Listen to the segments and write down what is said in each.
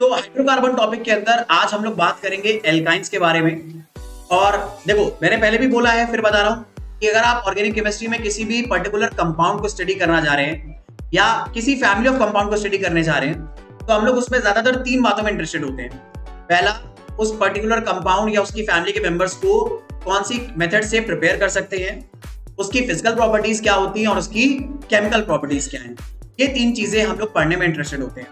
तो hydrocarbon topic के अंदर आज हम लोग बात करेंगे एल्काइंस के बारे में। और देखो, मैंने पहले भी बोला है, फिर बता रहा हूं कि अगर आप ऑर्गेनिक केमिस्ट्री में किसी भी पर्टिकुलर कंपाउंड को स्टडी करना चाह रहे हैं या किसी फैमिली ऑफ कंपाउंड को स्टडी करने चाह रहे हैं, तो हम लोग उसमें ज्यादातर 3 बातों में इंटरेस्टेड होते हैं। पहला, उस पर्टिकुलर कंपाउंड या उसकी फैमिली के मेंबर्स को कौन सी मेथड से प्रिपेयर कर सकते हैं, उसकी फिजिकल प्रॉपर्टीज क्या होती हैं और उसकी केमिकल प्रॉपर्टीज क्या हैं। ये 3 चीजें हम लोग पढ़ने में इंटरेस्टेड होते हैं।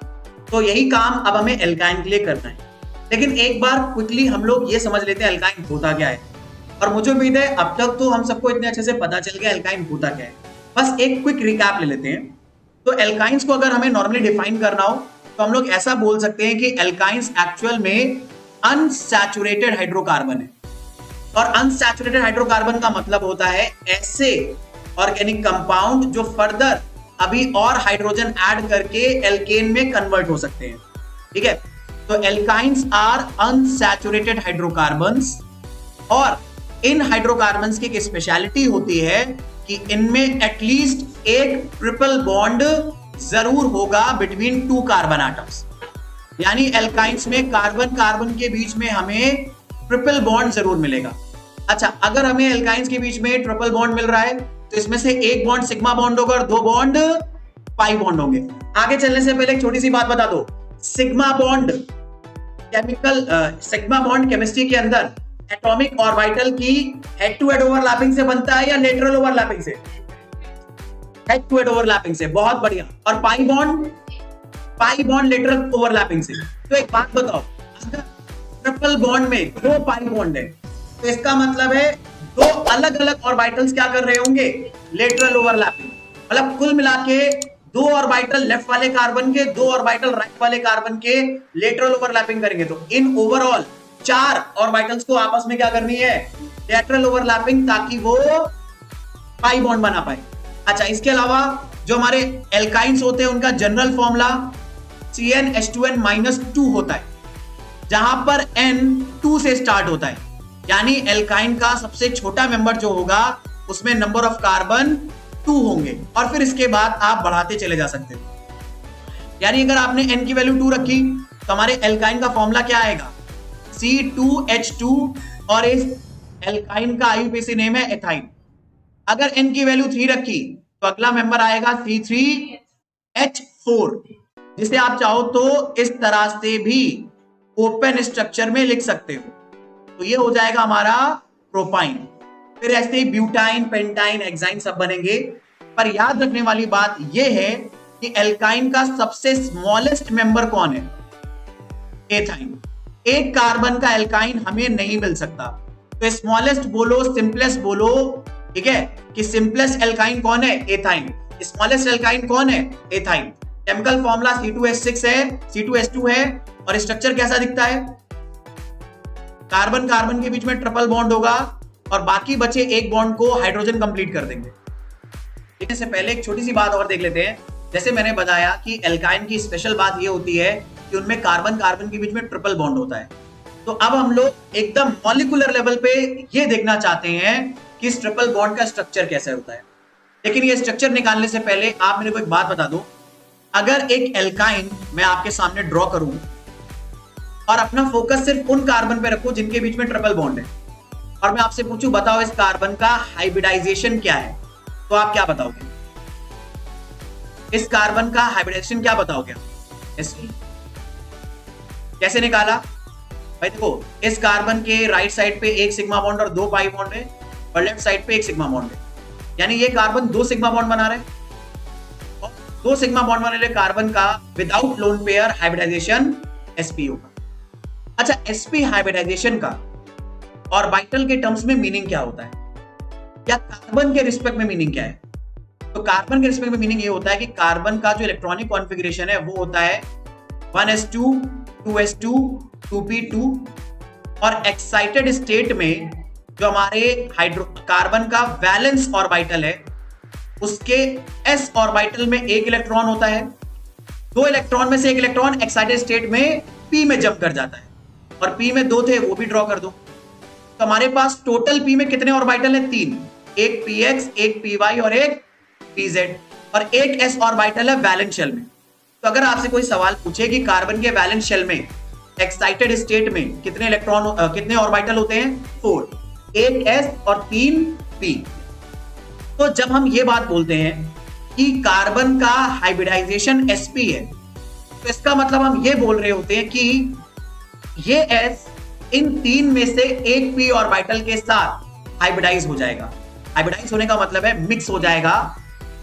तो यही काम अब हमें एल्काइन के लिए करना है। लेकिन एक बार क्विकली हम लोग ये समझ लेते हैं एल्काइन होता क्या है। और मुझे उम्मीद है अब तक तो हम सबको इतने अच्छे से पता चल गया एल्काइन होता क्या है। बस एक क्विक रिकैप ले लेते हैं। तो एल्काइंस को अगर हमें नॉर्मली डिफाइन करना हो तो हम लोग ऐसा बोल सकते हैं कि एल्काइंस एक्चुअल में अनसैचुरेटेड हाइड्रोकार्बन है। और अनसैचुरेटेड हाइड्रोकार्बन का मतलब होता है ऐसे ऑर्गेनिक कंपाउंड जो फर्दर अभी और हाइड्रोजन ऐड करके एल्केन में कन्वर्ट हो सकते हैं। ठीक है, तो एल्काइंस आर अनसैचुरेटेड हाइड्रोकार्बन्स। और इन हाइड्रोकार्बन्स की एक स्पेशलिटी होती है कि इनमें एटलीस्ट एक ट्रिपल बॉन्ड जरूर होगा बिटवीन 2 कार्बन एटम्स। यानी एल्काइंस में कार्बन कार्बन के बीच में हमें ट्रिपल बॉन्ड जरूर मिलेगा। अच्छा, अगर हमें एल्काइंस के बीच में ट्रिपल बॉन्ड मिल रहा है तो इसमें से एक बॉन्ड सिग्मा बॉन्ड होगा और 2 बॉन्ड पाई बॉन्ड होंगे। आगे चलने से पहले एक छोटी सी बात बता दो, sigma bond sigma bond chemistry के अंदर एटॉमिक ऑर्बिटल की हेड टू हेड ओवरलैपिंग से बनता है या लेटरल ओवरलैपिंग से? हेड टू हेड ओवरलैपिंग से। बहुत बढ़िया। और पाई बॉन्ड लेटरल ओवरलैपिंग से। तो एक बात बताओ, अगर ट्रिपल बॉन्ड में 2 पाई बॉन्ड है तो इसका मतलब है 2 अलग अलग ऑर्बिटल्स क्या कर रहे होंगे? Lateral overlapping. मतलब कुल मिला के 2 ऑर्बिटल लेफ्ट वाले कार्बन के, 2 ऑर्बिटल राइट वाले कार्बन के लेटरल ओवरलैपिंग करेंगे। तो इन ओवरऑल 4 ऑर्बिटल्स को आपस में क्या करनी है? लेटरल ओवरलैपिंग, ताकि वो पाई बॉन्ड बना पाए। अच्छा, इसके अलावा जो हमारे एल्काइंस होते हैं उनका जनरल फॉर्मूला CnH2n-2 होता है, जहां पर N 2 से स्टार्ट होता है। यानी एल्काइन का सबसे छोटा मेंबर जो होगा उसमें नंबर ऑफ कार्बन 2 होंगे और फिर इसके बाद आप बढ़ाते चले जा सकते हो। यानी अगर आपने N की वैल्यू 2 रखी तो हमारे एल्काइन का फॉर्मूला क्या आएगा? C2H2 और इस एल्काइन का आईयूपीएसी नेम है एथाइन। अगर N की वैल्यू 3 रखी तो अगला मेंबर आएगा C3H4, जिसे आप चाहो तो इस तरह से भी ओपन स्ट्रक्चर में लिख सकते हो। तो ये हो जाएगा हमारा प्रोपाइन। फिर ऐसे ही ब्यूटाइन, पेंटाइन, हेक्साइन सब बनेंगे। पर याद रखने वाली बात ये है कि एल्काइन का सबसे स्मॉलेस्ट मेंबर कौन है? एथाइन। एक कार्बन का एल्काइन हमें नहीं मिल सकता। तो स्मॉलेस्ट बोलो, सिंपलेस्ट बोलो, ठीक है, कि सिंपलेस्ट एल्काइन कौन है? एथाइन। स्मॉलेस्ट एल्काइन कौन है? एथाइन। केमिकल फॉर्मूला C2H6 है, C2H2 है। और स्ट्रक्चर कैसा दिखता है? कार्बन कार्बन के बीच में ट्रिपल बॉन्ड होगा और बाकी बचे एक बॉन्ड को हाइड्रोजन कंप्लीट कर देंगे। देखने से पहले एक छोटी सी बात और देख लेते हैं। जैसे मैंने बताया कि एल्काइन की स्पेशल बात ये होती है कि उनमें कार्बन कार्बन के बीच में ट्रिपल बॉन्ड होता है। तो अब हम लोग एकदम मॉलिक्यूलर लेवल पे ये देखना चाहते हैं कि इस ट्रिपल बॉन्ड का स्ट्रक्चर कैसे होता है। लेकिन ये स्ट्रक्चर निकालने से पहले आप मेरे को एक बात बता दो, अगर एक एल्काइन मैं आपके सामने ड्रॉ करूं और अपना फोकस सिर्फ उन कार्बन पे रखूं जिनके बीच में ट्रिपल बॉन्ड है, और मैं आपसे पूछूं बताओ इस कार्बन का हाइब्रिडाइजेशन क्या है, तो आप क्या बताओगे? इस कार्बन का हाइब्रिडाइजेशन क्या बताओगे? sp। कैसे निकाला भाई? देखो, इस कार्बन के राइट साइड पे एक सिग्मा बॉन्ड और 2 पाई बॉन्ड है और लेफ्ट साइड पे एक सिग्मा बॉन्ड है। यानी ये कार्बन 2 सिग्मा बॉन्ड बना रहे हैं और 2 सिग्मा बॉन्ड वाले कार्बन का without lone pair hybridization sp होगा। अच्छा, sp हाइब्रिडाइजेशन का ऑर्बिटल के टर्म्स में मीनिंग क्या होता है, या कार्बन के रिस्पेक्ट में मीनिंग क्या है? तो कार्बन के रिस्पेक्ट में मीनिंग ये होता है कि कार्बन का जो इलेक्ट्रॉनिक कॉन्फ़िगरेशन है वो होता है 1s2 2s2 2p2। और एक्साइटेड स्टेट में जो हमारे कार्बन का वैलेंस ऑर्बिटल है उसके s ऑर्बिटल में एक इलेक्ट्रॉन होता है। 2 इलेक्ट्रॉन में से एक इलेक्ट्रॉन एक्साइटेड स्टेट में p में जंप कर जाता है और p में 2 थे, वो भी ड्रॉ कर दो। तो हमारे पास टोटल p में कितने ऑर्बिटल हैं? 3। एक px, एक py और एक pz। और एक s ऑर्बिटल है वैलेंस शेल में। तो अगर आपसे कोई सवाल पूछे कि कार्बन के वैलेंस शेल में एक्साइटेड स्टेट में कितने इलेक्ट्रॉन कितने ऑर्बिटल होते हैं? 4, 1 s और 3 p। तो जब हम ये बात बोलते हैं कि कार्बन का हाइब्रिडाइजेशन sp है, तो इसका मतलब हम ये बोल रहे होते हैं कि ये s इन 3 में से एक p ऑर्बिटल के साथ हाइब्रिडाइज हो जाएगा। हाइब्रिडाइज होने का मतलब है मिक्स हो जाएगा।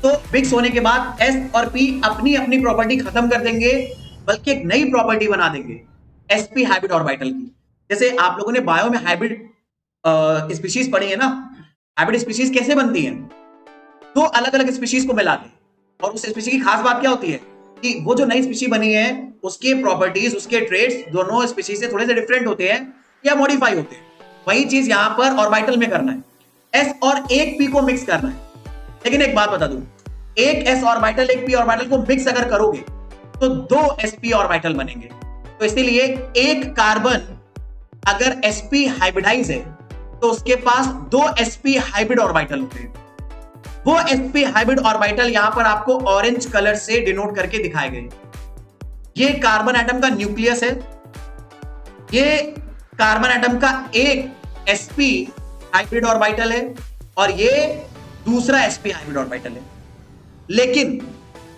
तो मिक्स होने के बाद s और p अपनी अपनी प्रॉपर्टी खत्म कर देंगे, बल्कि एक नई प्रॉपर्टी बना देंगे sp हाइब्रिड ऑर्बिटल की। जैसे आप लोगों ने बायो में हाइब्रिड स्पीशीज पढ़ी है ना, हाइब्रिड स्पीशीज कैसे बनती हैं? दो अलग अलग स्पीशीज को मिला के, और उस स्पीशीज की खास बात क्या होती है कि वो जो नई स्पीशीज बनी है उसके प्रॉपर्टीज, उसके ट्रेड्स दोनों स्पीशीज से थोड़े से डिफरेंट होते हैं या मॉडिफाई होते हैं। वही चीज यहां पर ऑर्बिटल में करना है, s और एक p को मिक्स करना है। लेकिन एक बात बता दूं, एक s ऑर्बिटल एक p ऑर्बिटल को मिक्स अगर करोगे तो 2 sp ऑर्बिटल बनेंगे। तो इसीलिए एक कार्बन अगर sp हाइब्रिडाइज है तो उसके पास 2 sp हाइब्रिड ऑर्बिटल होते हैं। वो sp हाइब्रिड ऑर्बिटल यहां पर आपको ऑरेंज कलर से डिनोट करके दिखाए गए। ये कार्बन एटम का न्यूक्लियस है, ये कार्बन एटम का एक sp हाइब्रिड ऑर्बिटल है और ये दूसरा sp हाइब्रिड ऑर्बिटल है। लेकिन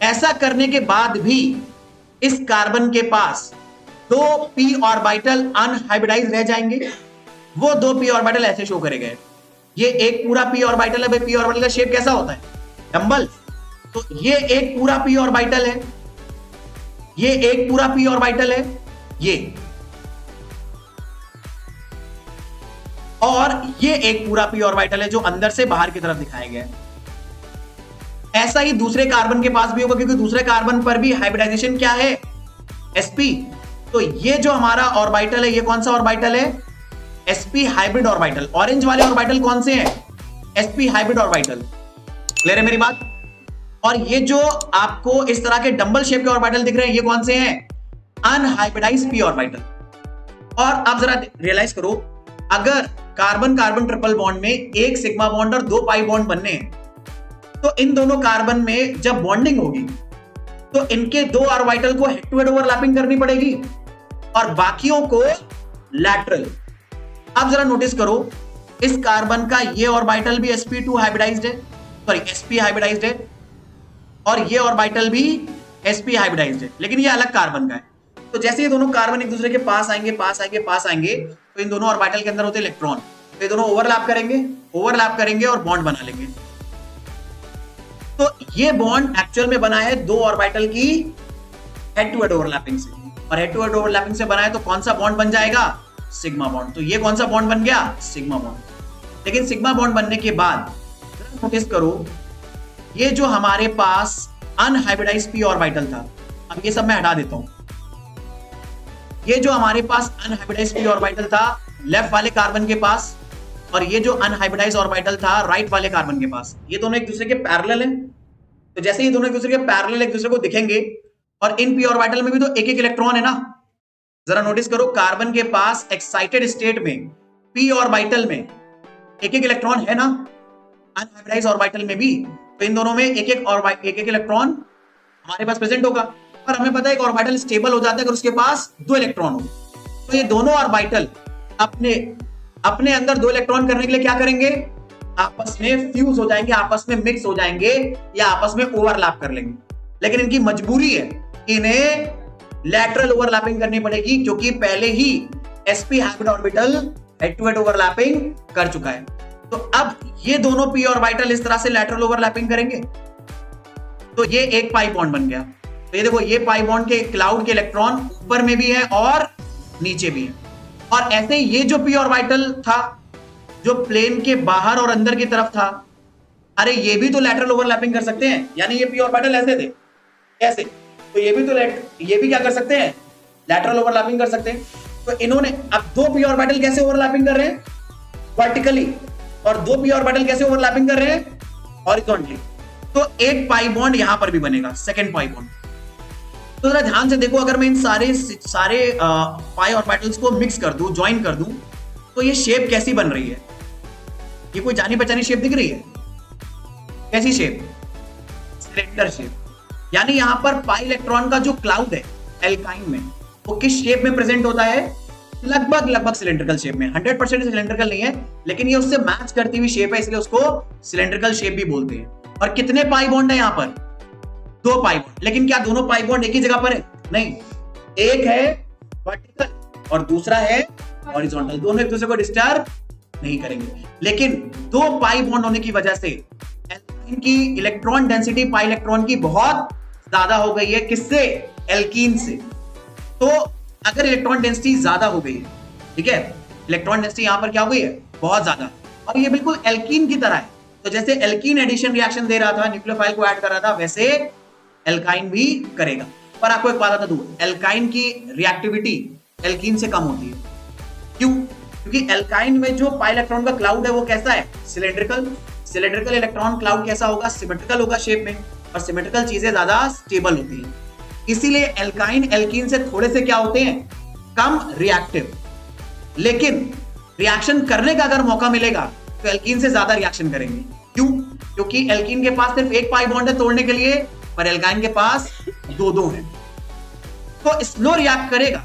ऐसा करने के बाद भी इस कार्बन के पास 2 p ऑर्बिटल अनहाइब्रिडाइज रह जाएंगे। वो 2 p ऑर्बिटल ऐसे शो करे गए। ये एक पूरा p ऑर्बिटल है। p ऑर्बिटल का शेप कैसा होता है? डंबल। तो ये एक पूरा p ऑर्बिटल है, ये एक पूरा p ऑर्बिटल है, ये, और ये एक पूरा p ऑर्बिटल है जो अंदर से बाहर की तरफ दिखाया गया है। ऐसा ही दूसरे कार्बन के पास भी होगा, क्योंकि दूसरे कार्बन पर भी हाइब्रिडाइजेशन क्या है? sp। तो ये जो हमारा ऑर्बिटल है, ये कौन सा ऑर्बिटल है? sp hybrid orbital. ऑरेंज वाले ऑर्बिटल कौन से हैं? sp hybrid orbital. क्लियर है मेरी बात? और ये जो आपको इस तरह के डंबल शेप के ऑर्बिटल दिख रहे हैं, ये कौन से हैं? Unhybridised p orbital. और आप जरा रियलाइज करो, अगर कार्बन कार्बन ट्रिपल बॉन्ड में एक सिग्मा बॉन्ड और 2 पाई बॉन्ड बनने हैं, तो इन दोनों कार्बन में जब बॉन्डिंग होगी तो इनके 2 ऑर्बिटल को हेड टू हेड ओवरलैपिंग करनी पड़ेगी और बाकियों को लैटरल। अब जरा नोटिस करो, इस कार्बन का ये ऑर्बिटल भी sp2 हाइब्रिडाइज्ड है, सॉरी sp हाइब्रिडाइज्ड है, और ये ऑर्बिटल भी sp हाइब्रिडाइज्ड है, लेकिन ये अलग कार्बन का है। तो जैसे ये दोनों कार्बन एक दूसरे के पास आएंगे तो इन दोनों ऑर्बिटल के अंदर होते इलेक्ट्रॉन, तो ये दोनों ओवरलैप करेंगे और बॉन्ड बना लेंगे। तो ये बॉन्ड एक्चुअल में बना है 2 ऑर्बिटल की हेड टू हेड ओवरलैपिंग से, और हेड टू हेड ओवरलैपिंग से बना है तो कौन सा बॉन्ड बन जाएगा? Sigma bond. तो ये कौन सा बॉन्ड बन गया? Sigma bond. लेकिन सिग्मा बॉन्ड बनने के बाद नोटिस करो, ये जो हमारे पास अनहाइब्रिडाइज्ड p ऑर्बिटल था, अब ये सब मैं हटा देता हूं। ये जो हमारे पास अनहाइब्रिडाइज्ड p ऑर्बिटल था लेफ्ट वाले कार्बन के पास, और ये जो अनहाइब्रिडाइज्ड ऑर्बिटल था राइट वाले कार्बन के पास, ये दोनों एक दूसरे के पैरेलल हैं। तो जैसे ये दोनों एक दूसरे के पैरेलल एक दूसरे को दिखेंगे, और इन p ऑर्बिटल में भी तो एक एक इलेक्ट्रॉन है ना। जरा नोटिस करो, कार्बन के पास एक्साइटेड स्टेट में p ऑर्बिटल में एक एक इलेक्ट्रॉन है ना, अनहाइब्रिडाइज्ड ऑर्बिटल में भी। तो इन दोनों में एक एक इलेक्ट्रॉन हमारे पास प्रेजेंट होगा, और हमें पता है एक ऑर्बिटल स्टेबल हो जाता है अगर उसके पास 2 इलेक्ट्रॉन हो। तो ये दोनों ऑर्बिटल अपने अंदर 2 इलेक्ट्रॉन करने के लिए क्या करेंगे? आपस में फ्यूज हो जाएंगे, आपस में मिक्स हो जाएंगे, या आपस में ओवरलैप कर लेंगे। लेकिन इनकी मजबूरी है, इन्हें लैटरल ओवरलैपिंग करनी पड़ेगी, क्योंकि पहले ही sp hybrid orbital head to head overlapping कर चुका है। तो अब ये दोनों p ऑर्बिटल इस तरह से लैटरल ओवरलैपिंग करेंगे, तो ये एक पाई बॉन्ड बन गया। तो ये देखो, ये पाई बॉन्ड के क्लाउड के इलेक्ट्रॉन ऊपर में भी है और नीचे भी है। और ऐसे ये जो p ऑर्बिटल था जो प्लेन के बाहर और अंदर की तरफ था, अरे ये भी तो लैटरल ओवरलैपिंग कर सकते हैं। यानी ये p ऑर्बिटल ऐसे थे, ऐसे, तो ये भी क्या कर सकते हैं? लैटरल ओवरलैपिंग कर सकते हैं। तो इन्होंने अब 2 p ऑर्बिटल कैसे ओवरलैपिंग कर रहे हैं? वर्टिकली। और 2 p ऑर्बिटल कैसे ओवरलैपिंग कर रहे हैं? हॉरिजॉन्टली। तो एक पाई बॉन्ड यहां पर भी बनेगा, सेकंड पाई बॉन्ड। तो जरा ध्यान से देखो, अगर मैं इन सारे पाई ऑर्बिटल्स को मिक्स कर दूं, ज्वाइन कर दूं, तो ये शेप कैसी बन रही है? ये कोई जानी पहचानी शेप दिख रही है? कैसी शेप? Cylinder shape. यानी यहां पर पाई इलेक्ट्रॉन का जो क्लाउड है एल्काइन में, वो किस शेप में प्रेजेंट होता है? लगभग सिलेंड्रिकल शेप में। 100% सिलेंड्रिकल नहीं है, लेकिन ये उससे मैच करती हुई शेप है, इसलिए उसको सिलेंड्रिकल शेप भी बोलते हैं। और कितने पाई बॉन्ड है यहां पर? 2 पाई बॉन्ड। लेकिन क्या दोनों पाई बॉन्ड एक ही जगह पर है? नहीं, एक है वर्टिकल और दूसरा है हॉरिजॉन्टल। दोनों एक दूसरे को डिस्टर्ब नहीं करेंगे। लेकिन 2 पाई बॉन्ड होने की वजह से एल्काइन की इलेक्ट्रॉन डेंसिटी पाई इलेक्ट्रॉन की बहुत ज्यादा हो गई है। किससे? एल्कीन से। तो अगर इलेक्ट्रॉन डेंसिटी ज्यादा हो गई है, ठीक है, इलेक्ट्रॉन डेंसिटी यहां पर क्या हो गई है? बहुत ज्यादा, और ये बिल्कुल एल्कीन की तरह है। तो जैसे एल्कीन एडिशन रिएक्शन दे रहा था, न्यूक्लियोफाइल को ऐड कर रहा था, वैसे एल्काइन भी करेगा। पर आपको एक बात बता दूं, एल्काइन की रिएक्टिविटी एल्कीन से कम होती है। क्यों? क्योंकि एल्काइन में जो पाई इलेक्ट्रॉन का क्लाउड है वो कैसा है? सिलेंड्रिकल। सिलेंड्रिकल इलेक्ट्रॉन क्लाउड कैसा होगा? सिमेट्रिकल होगा शेप में, और सिमेट्रिकल चीजें ज्यादा स्टेबल होती हैं। इसीलिए एल्काइन एल्कीन से थोड़े से क्या होते हैं? कम रिएक्टिव। लेकिन रिएक्शन करने का अगर मौका मिलेगा तो एल्कीन से ज्यादा रिएक्शन करेंगे। क्यों? क्योंकि एल्कीन के पास सिर्फ एक पाई बॉन्ड है तोड़ने के लिए, पर एल्काइन के पास 2 है। तो स्लो रिएक्ट करेगा,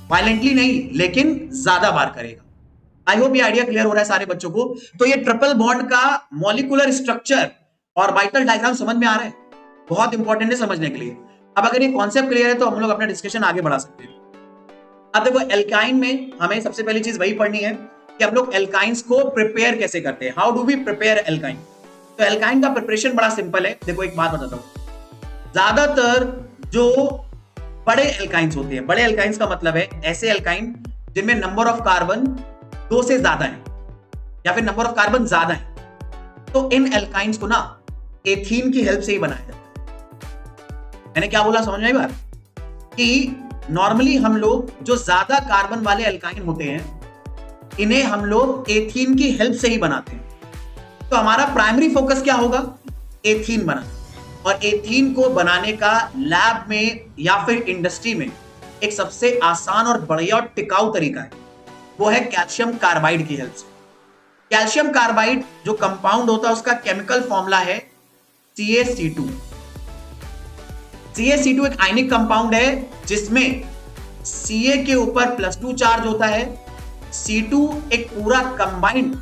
वायलेंटली नहीं, लेकिन ज्यादा बार करेगा। आई होप ये आइडिया क्लियर हो रहा है सारे बच्चों को। तो ये ट्रिपल बॉन्ड का मॉलिक्यूलर स्ट्रक्चर और ऑर्बिटल डायग्राम समझ में आ रहा है? बहुत इंपॉर्टेंट है समझने के लिए। अब अगर ये कॉन्सेप्ट क्लियर है तो हम लोग अपना डिस्कशन आगे बढ़ा सकते हैं। अब देखो, एल्काइन में हमें सबसे पहली चीज वही पढ़नी है कि हम लोग एल्काइंस को प्रिपेयर कैसे करते हैं। How do we prepare alkyne? तो एल्काइन का प्रिपरेशन बड़ा सिंपल है। देखो एक बात बताता हूं, ज्यादातर जो बड़े एल्काइंस होते हैं, बड़े एल्काइंस का मतलब है ऐसे एल्काइन जिनमें नंबर ऑफ कार्बन 2 से ज्यादा है, या फिर नंबर ऑफ कार्बन ज्यादा है, तो इन एल्काइंस को ना एथीन की हेल्प से ही बनाया जाता है। मैंने क्या बोला, समझ में आई बात? कि नॉर्मली हम लोग जो ज्यादा कार्बन वाले एल्काइन होते हैं, इन्हें हम लोग एथीन की हेल्प से ही बनाते हैं। तो हमारा प्राइमरी फोकस क्या होगा? एथीन बनाना। और एथीन को बनाने का लैब में या फिर इंडस्ट्री में एक सबसे आसान और बढ़िया और टिकाऊ तरीका है, वो है कैल्शियम कार्बाइड की हेल्प से। कैल्शियम कार्बाइड जो कंपाउंड होता है उसका केमिकल फॉर्मूला है CaC2। CaC2 एक आयनिक कंपाउंड है जिसमें Ca के ऊपर +2 चार्ज होता है। C2 एक पूरा कंबाइंड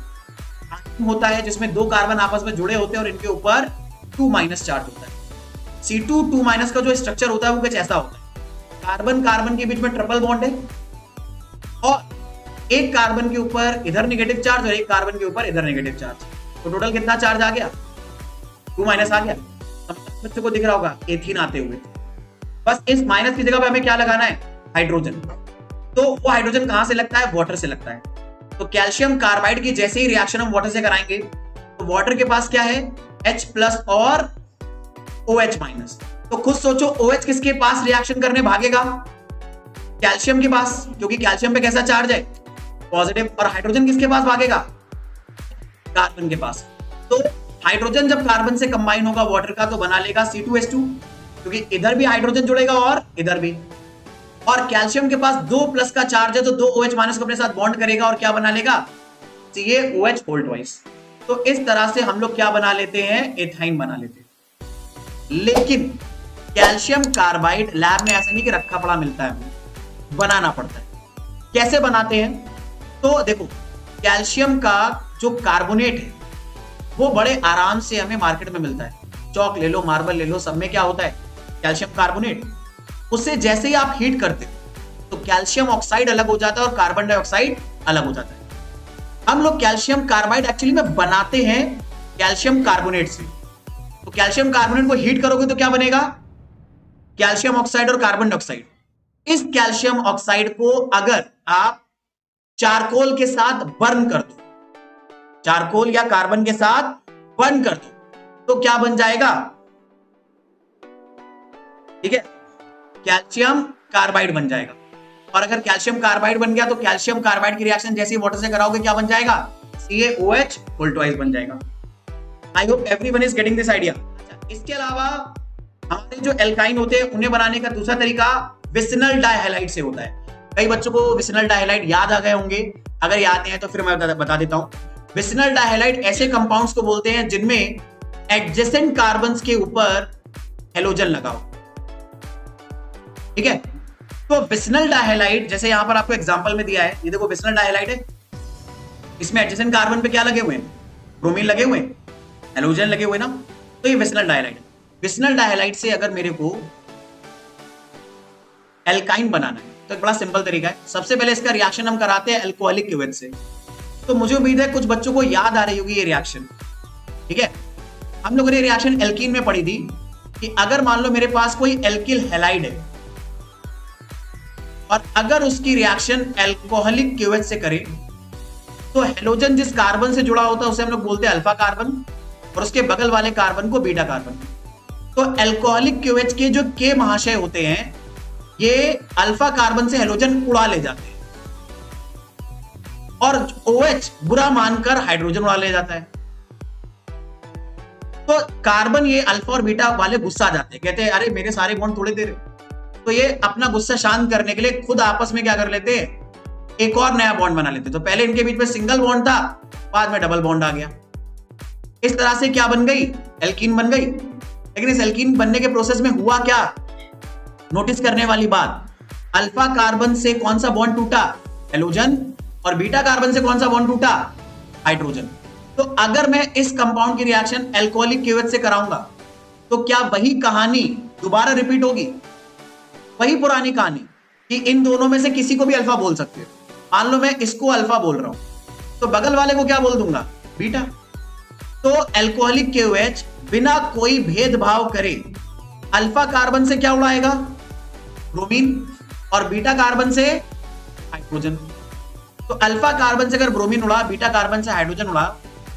होता है जिसमें 2 कार्बन आपस में जुड़े होते हैं और इनके ऊपर 2- चार्ज होता है। C2 2- का जो स्ट्रक्चर होता है वो कुछ ऐसा होता है, कार्बन कार्बन के बीच में ट्रिपल बॉन्ड है, और एक कार्बन के ऊपर इधर नेगेटिव चार्ज और एक कार्बन के ऊपर इधर नेगेटिव चार्ज। तो टोटल कितना चार्ज आ गया? 2- आ गया। बच्चों को दिख रहा होगा एथीन आते हुए। बस इस माइनस की जगह पे हमें क्या लगाना है? हाइड्रोजन। तो वो हाइड्रोजन कहां से लगता है? वाटर से लगता है। तो कैल्शियम कार्बाइड की जैसे ही रिएक्शन हम वाटर से कराएंगे तो वाटर के पास क्या है? H+ और OH-। तो खुद सोचो, OH किसके पास रिएक्शन करने भागेगा? कैल्शियम के पास, क्योंकि कैल्शियम पे कैसा चार्ज है? पॉजिटिव। और हाइड्रोजन किसके पास भागेगा? कार्बन के पास। तो हाइड्रोजन जब कार्बन से कंबाइन होगा वाटर का तो बना लेगा C2H2, क्योंकि इधर भी हाइड्रोजन जुड़ेगा और इधर भी। और कैल्शियम के पास 2+ का चार्ज है तो 2 OH- को अपने साथ बॉन्ड करेगा और क्या बना लेगा? CaOH2। तो इस तरह से हम लोग क्या बना लेते हैं? एथाइन बना लेते हैं। लेकिन कैल्शियम कार्बाइड लैब में ऐसा नहीं कि रखा पड़ा मिलता है, बनाना पड़ता है। कैसे बनाते हैं? तो देखो, कैल्शियम का जो कार्बोनेट है वो बड़े आराम से हमें मार्केट में मिलता है। चौक ले लो, मार्बल ले लो, सब में क्या होता है? Calcium carbonate. उससे जैसे ही आप हीट करते हो तो कैल्शियम ऑक्साइड अलग हो जाता है और कार्बन डाइऑक्साइड अलग हो जाता है। हम लोग कैल्शियम कार्बाइड एक्चुअली में बनाते हैं कैल्शियम कार्बोनेट से। तो कैल्शियम कार्बोनेट को हीट करोगे तो क्या बनेगा? कैल्शियम ऑक्साइड और कार्बन डाइऑक्साइड। इस कैल्शियम ऑक्साइड को अगर आप चारकोल के साथ बर्न कर दो, चारकोल या कार्बन के साथ बर्न कर दो, तो क्या बन जाएगा? ठीक है, कैल्शियम कार्बाइड बन जाएगा। और अगर कैल्शियम कार्बाइड बन गया तो कैल्शियम कार्बाइड की रिएक्शन जैसे ही वाटर से कराओगे क्या बन जाएगा? CaOH बन जाएगा। आई hope everyone is getting this idea. इसके अलावा हमारे जो एल्काइन होते हैं उन्हें बनाने का दूसरा तरीका विसिनल डाइहैलाइड से होता है। कई बच्चों को विसिनल डाइहैलाइड याद आ गए होंगे, अगर याद नहीं है तो फिर मैं बता देता हूं। विसिनल डाइहैलाइड ऐसे कंपाउंड्स को बोलते हैं जिनमें एडजेसेंट कार्बन्स के ऊपर हेलोजन लगाओ। ठीक है, तो विस्नल डाइहैलाइड जैसे यहां पर आपको एग्जांपल में दिया है, ये देखो विस्नल डाइहैलाइड है, इसमें एडजेसेंट कार्बन पे क्या लगे हुए हैं, ब्रोमीन लगे हुए हैं, हेलोजन लगे हुए ना, तो ये विस्नल डाइहैलाइड है। विस्नल डाइहैलाइड से अगर मेरे को एल्काइन बनाना है तो एक बड़ा सिंपल तरीका है, सबसे पहले इसका रिएक्शन हम कराते हैं अल्कोहलिक क्यूवेट से। तो मुझे उम्मीद है कुछ बच्चों को याद आ रही होगी ये रिएक्शन। ठीक है, हम लोगों ने रिएक्शन एल्कीन में पढ़ी थी कि अगर मान लो मेरे पास कोई एल्किल हैलाइड है और अगर उसकी रिएक्शन अल्कोहलिक क्यूवेट से करे तो हेलोजन जिस कार्बन से जुड़ा होता है उसे हम लोग बोलते हैं अल्फा कार्बन और उसके बगल वाले कार्बन को बीटा कार्बन। तो अल्कोहलिक क्यूवेट के जो के महाशय होते हैं ये अल्फा कार्बन से हेलोजन उड़ा ले जाते हैं और OH बुरा मानकर हाइड्रोजन उड़ा ले जाता है। तो कार्बन ये अल्फा और बीटा वाले गुस्सा जाते हैं, कहते हैं अरे मेरे सारे बॉन्ड तोड़े दे रहे। तो ये अपना गुस्सा शांत करने के लिए खुद आपस में क्या कर लेते हैं, एक और नया बॉन्ड बना लेते। तो पहले इनके बीच में सिंगल बॉन्ड था, बाद में डबल बॉन्ड आ गया। इस तरह से क्या बन गई, एल्कीन बन गई। लेकिन इस एल्कीन बनने के प्रोसेस में हुआ क्या, नोटिस करने वाली बात, अल्फा कार्बन से कौन सा बॉन्ड टूटा, हेलोजन, और बीटा कार्बन से कौन सा बॉन्ड टूटा, हाइड्रोजन। तो अगर मैं इस कंपाउंड की रिएक्शन अल्कोहलिक क्यूवेट से कराऊंगा तो क्या वही कहानी दोबारा रिपीट होगी, वही पुरानी कहानी कि इन दोनों में से किसी को भी अल्फा बोल सकते हो। मान लो मैं इसको अल्फा बोल रहा हूं तो बगल वाले को क्या बोल दूंगा, बीटा। तो अल्कोहलिक क्यूवेट बिना कोई भेदभाव करे अल्फा कार्बन से क्या उड़ाएगा, ब्रोमीन, और बीटा कार्बन से हाइड्रोजन। तो अल्फा कार्बन से अगर ब्रोमीन उड़ा, बीटा कार्बन से हाइड्रोजन उड़ा,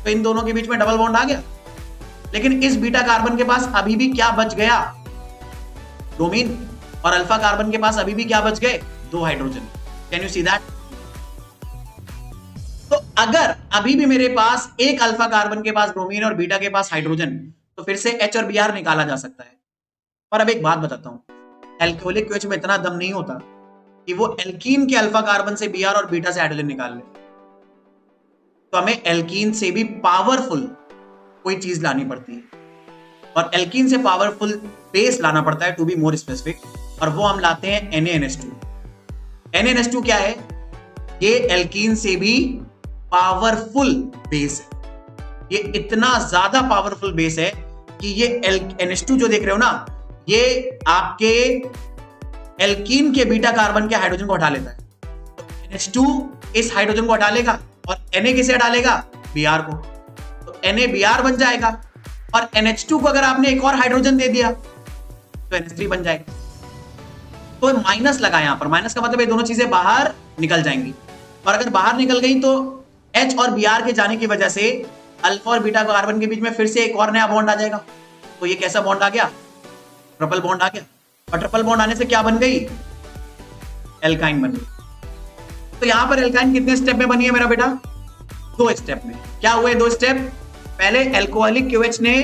तो इन दोनों के बीच में डबल बॉन्ड आ गया। लेकिन इस बीटा कार्बन के पास अभी भी क्या बच गया, ब्रोमीन, और अल्फा कार्बन के पास अभी भी क्या बच गए, दो hydrogen. Can you see that? तो अगर अभी भी मेरे पास एक अल्फा कार्बन के पास ब्रोमीन और बीटा के पास हाइड्रोजन, तो फिर से H और Br निकाला जा सकता है। पर अब एक बात बताता हूं, एल्कोहलिक क्यूवेट में इतना दम नहीं होता कि वो एल्कीन के अल्फा कार्बन से Br और बीटा से हाइड्रोजन निकाल ले। तो हमें एल्कीन से भी पावरफुल कोई चीज लानी पड़ती है, और एल्कीन से पावरफुल बेस लाना पड़ता है, टू बी मोर स्पेसिफिक, और वो हम लाते हैं NaNH2। NaNH2 क्या है, ये एल्कीन से भी पावरफुल बेस है। ये इतना ज्यादा पावरफुल बेस है कि ये NH2 जो देख रहे हो ना, ये आपके एल्कीन के बीटा कार्बन के हाइड्रोजन को हटा लेता है। तो NH2 इस हाइड्रोजन को हटा लेगा और Na किसे हटा लेगा, Br को। तो NaBr बन जाएगा, और NH2 को अगर आपने एक और हाइड्रोजन दे दिया तो NH3 बन जाएगा। तो माइनस लगा, यहां पर माइनस का मतलब ये दोनों चीजें बाहर निकल जाएंगी, और अगर बाहर निकल गई तो H और Br के जाने की वजह से अल्फा और बीटा कार्बन के बीच में फिर से एक और नया बॉन्ड आ जाएगा। तो ये कैसा बॉन्ड आ गया, ट्रिपल बॉन्ड आ गया, और ट्रिपल बॉन्ड आने से क्या बन गई, एल्काइन बन गई। तो यहां पर एल्काइन कितने स्टेप में बनी है मेरा बेटा, 2 स्टेप में। क्या हुए 2 स्टेप, पहले अल्कोहलिक क्यूवेट ने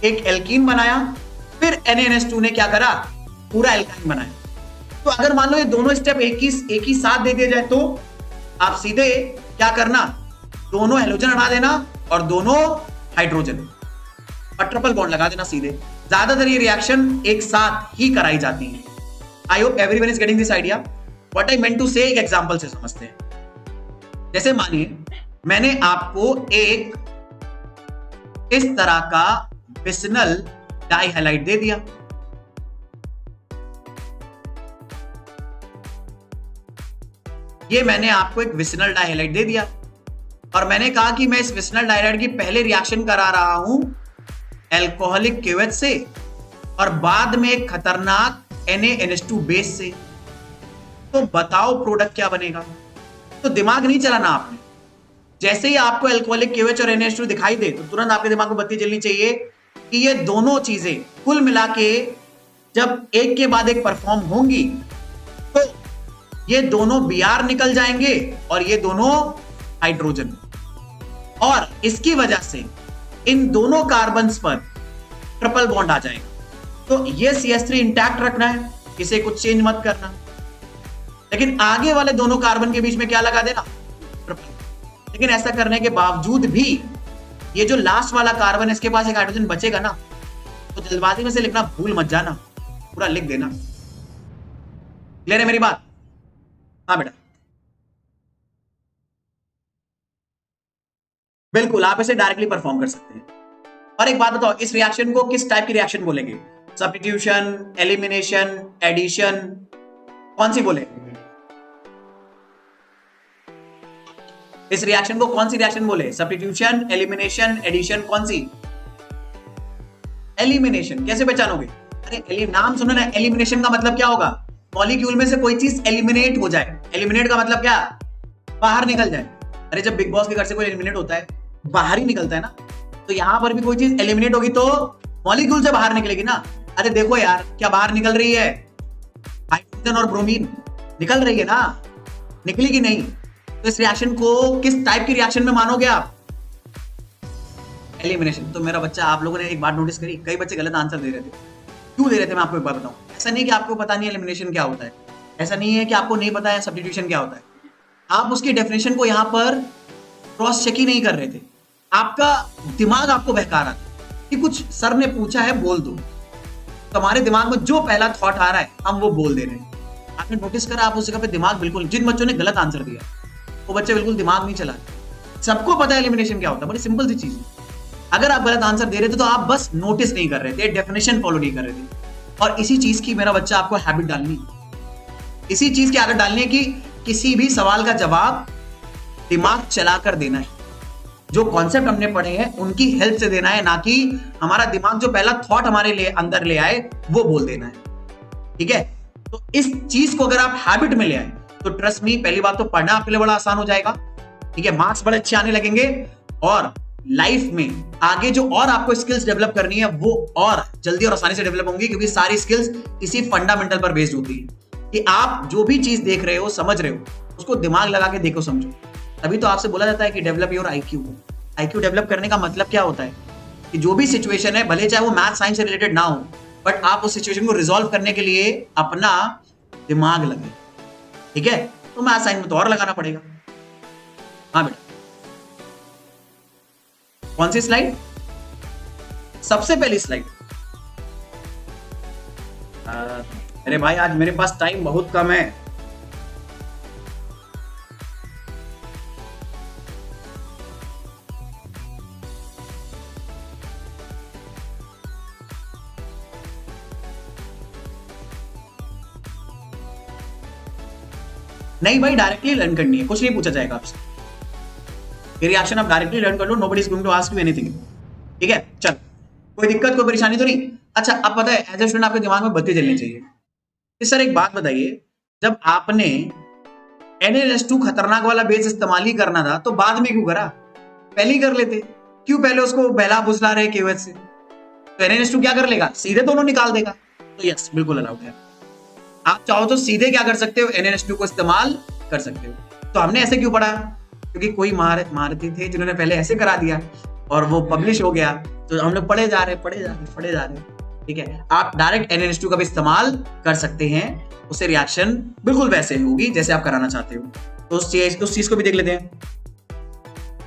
एक एल्कीन बनाया, फिर NaNH2 ने क्या करा, पूरा एल्काइन बनाया। तो अगर मान लो ये दोनों स्टेप एक ही साथ दे दिए जाए तो आप सीधे क्या करना, दोनों हेलोजन हटा देना और दोनों हाइड्रोजन, और ट्रिपल बॉन्ड लगा देना सीधे। ज्यादातर ये रिएक्शन एक साथ ही कराई जाती है। I hope everyone is getting this idea. What I meant to say एक एग्जांपल से समझते हैं। जैसे मानिए मैंने आपको एक इस तरह का विस्नल डाइहैलाइड दे दिया, ये मैंने आपको एक विस्नल डाइहैलाइड दे दिया, और मैंने कहा कि मैं इस विस्नल डाइहैलाइड की पहले रिएक्शन करा रहा हूं अल्कोहलिक क्यूवेट से, और बाद में एक खतरनाक NaNH2 बेस से। तो बताओ प्रोडक्ट क्या बनेगा। तो दिमाग नहीं चलाना आपने, जैसे ही आपको अल्कोहलिक क्यूवेट और NaNH2 दिखाई दे तो तुरंत आपके दिमाग में बत्ती जलनी चाहिए कि ये दोनों चीजें कुल मिला के जब एक के बाद एक परफॉर्म होंगी तो ये दोनों Br निकल जाएंगे और ये दोनों हाइड्रोजन, और इसकी वजह से इन दोनों कार्बन्स पर ट्रिपल बॉन्ड आ जाएगा। तो ये CH3 इंटैक्ट रखना है, इसे कुछ चेंज मत करना, लेकिन आगे वाले दोनों कार्बन के बीच में क्या लगा देना, ट्रिपल। लेकिन ऐसा करने के बावजूद भी ये जो लास्ट वाला कार्बन है इसके पास एक हाइड्रोजन बचेगा ना, तो जल्दबाजी में से लिखना भूल मत जाना, पूरा लिख देना। क्लियर है मेरी बात? हाँ बेटा, बिल्कुल आप इसे डायरेक्टली परफॉर्म कर सकते हैं। और एक बात बताओ, इस रिएक्शन को किस टाइप की रिएक्शन बोलेंगे? सब्स्टिट्यूशन, एलिमिनेशन, एडिशन, कौन सी बोले? इस रिएक्शन को कौन सी रिएक्शन बोले? सब्स्टिट्यूशन, एलिमिनेशन, एडिशन, कौन सी? एलिमिनेशन। कैसे पहचानोगे? अरे नाम सुनो ना, एलिमिनेशन का मतलब क्या होगा? मॉलिक्यूल में से कोई चीज एलिमिनेट हो जाए। एलिमिनेट का मतलब क्या? बाहर निकल जाए। अरे जब बिग बॉस के घर से कोई एलिमिनेट होता है, बाहर ही निकलता है ना, तो यहां पर भी कोई चीज एलिमिनेट होगी तो मॉलिक्यूल से बाहर निकलेगी ना। अरे देखो यार, क्या बाहर निकल रही है? हाइड्रोजन और ब्रोमीन निकल रही है ना, निकलेगी नहीं। तो इस रिएक्शन को किस टाइप की रिएक्शन में मानोगे आप? एलिमिनेशन। तो मेरा बच्चा, आप लोगों ने एक बात नोटिस करी, कई बच्चे गलत आंसर दे रहे थे। क्यों दे रहे थे मैं आपको एक बार बताऊं। ऐसा नहीं कि आपको पता नहीं एलिमिनेशन क्या होता है, ऐसा नहीं है कि आपको नहीं पता है सब्स्टिट्यूशन क्या होता है, आप उसकी डेफिनेशन को यहां पर क्रॉस चेक ही नहीं कर रहे थे। आपका दिमाग आपको बहका रहा था कि कुछ सर ने पूछा है बोल दो, तो हमारे दिमाग में जो पहला थॉट आ रहा है हम वो बोल दे रहे हैं। आपने नोटिस करा, आप उस जगह पे दिमाग बिल्कुल, जिन बच्चों ने गलत आंसर दिया वो बच्चे बिल्कुल दिमाग नहीं चला रहे। सबको पता है एलिमिनेशन क्या होता है, बड़ी सिंपल सी चीज है। अगर आप गलत आंसर दे रहे थे तो आप बस नोटिस नहीं कर रहे थे, डेफिनेशन फॉलो नहीं कर रहे थे। और इसी चीज की मेरा बच्चा आपको हैबिट डालनी, इसी चीज की आदत डालनी है कि किसी भी सवाल का जवाब दिमाग चलाकर देना है। जो कॉन्सेप्ट हमने पढ़े हैं उनकी हेल्प से देना है, ना कि हमारा दिमाग जो पहला थॉट हमारे लिए अंदर ले आए वो बोल देना है। ठीक है? तो इस चीज को अगर आप हैबिट में ले आए तो ट्रस्ट मी, पहली बात तो पढ़ना आपके लिए बड़ा आसान हो जाएगा। ठीक है? मार्क्स बड़े अच्छे आने लगेंगे, और लाइफ में आगे जो और आपको स्किल्स डेवलप करनी है वो और जल्दी और आसानी से डेवलप होंगी, क्योंकि सारी स्किल्स इसी फंडामेंटल पर बेस्ड होती है कि आप जो भी चीज देख रहे हो, समझ रहे हो, उसको दिमाग लगा के देखो, समझो। तभी तो आपसे बोला जाता है कि develop your IQ. IQ develop करने का मतलब क्या होता है कि जो भी सिचुएशन है, भले चाहे वो मैथ साइंस से रिलेटेड ना हो, बट आप उस सिचुएशन को रिजॉल्व करने के लिए अपना दिमाग लगाए। ठीक है? तो मैथ साइंस में तो और लगाना पड़ेगा। हाँ बेटा, कौन सी स्लाइड? सबसे पहली स्लाइड। अरे भाई, आज मेरे पास टाइम बहुत कम है। नहीं भाई, डायरेक्टली लर्न करनी है, कुछ नहीं पूछा जाएगा आपसे। ये रिएक्शन आप डायरेक्टली लर्न कर लो, nobody is going to ask you anything. ठीक है? चल, कोई दिक्कत, कोई परेशानी तो नहीं? अच्छा, अब पता है एज ए स्टूडेंट आपके दिमाग में बत्ती जलनी चाहिए। इस सर एक बात बताइए, जब आपने NaNH2 खतरनाक वाला बेस इस्तेमाल ही करना था तो बाद में क्यों करा? पहले ही कर लेते। क्यों पहले उसको बहला फुसला रहे KOH से? तो NaNH2 क्या कर लेगा? सीधे दोनों निकाल देगा। तो यस, बिल्कुल अलाउड है। आप चाहो तो सीधे क्या कर सकते हो? NaNH2 को इस्तेमाल कर सकते हो। तो हमने ऐसे क्यों पढ़ा? क्योंकि कोई महारथी थे जिन्होंने पहले ऐसे करा दिया और वो पब्लिश हो गया, तो हम लोग पढ़े जा रहे। ठीक है? आप डायरेक्ट NaNH2 का भी इस्तेमाल कर सकते हैं, उससे रिएक्शन बिल्कुल वैसे होगी जैसे आप कराना चाहते हो। तो उस चीज को भी देख लेते हैं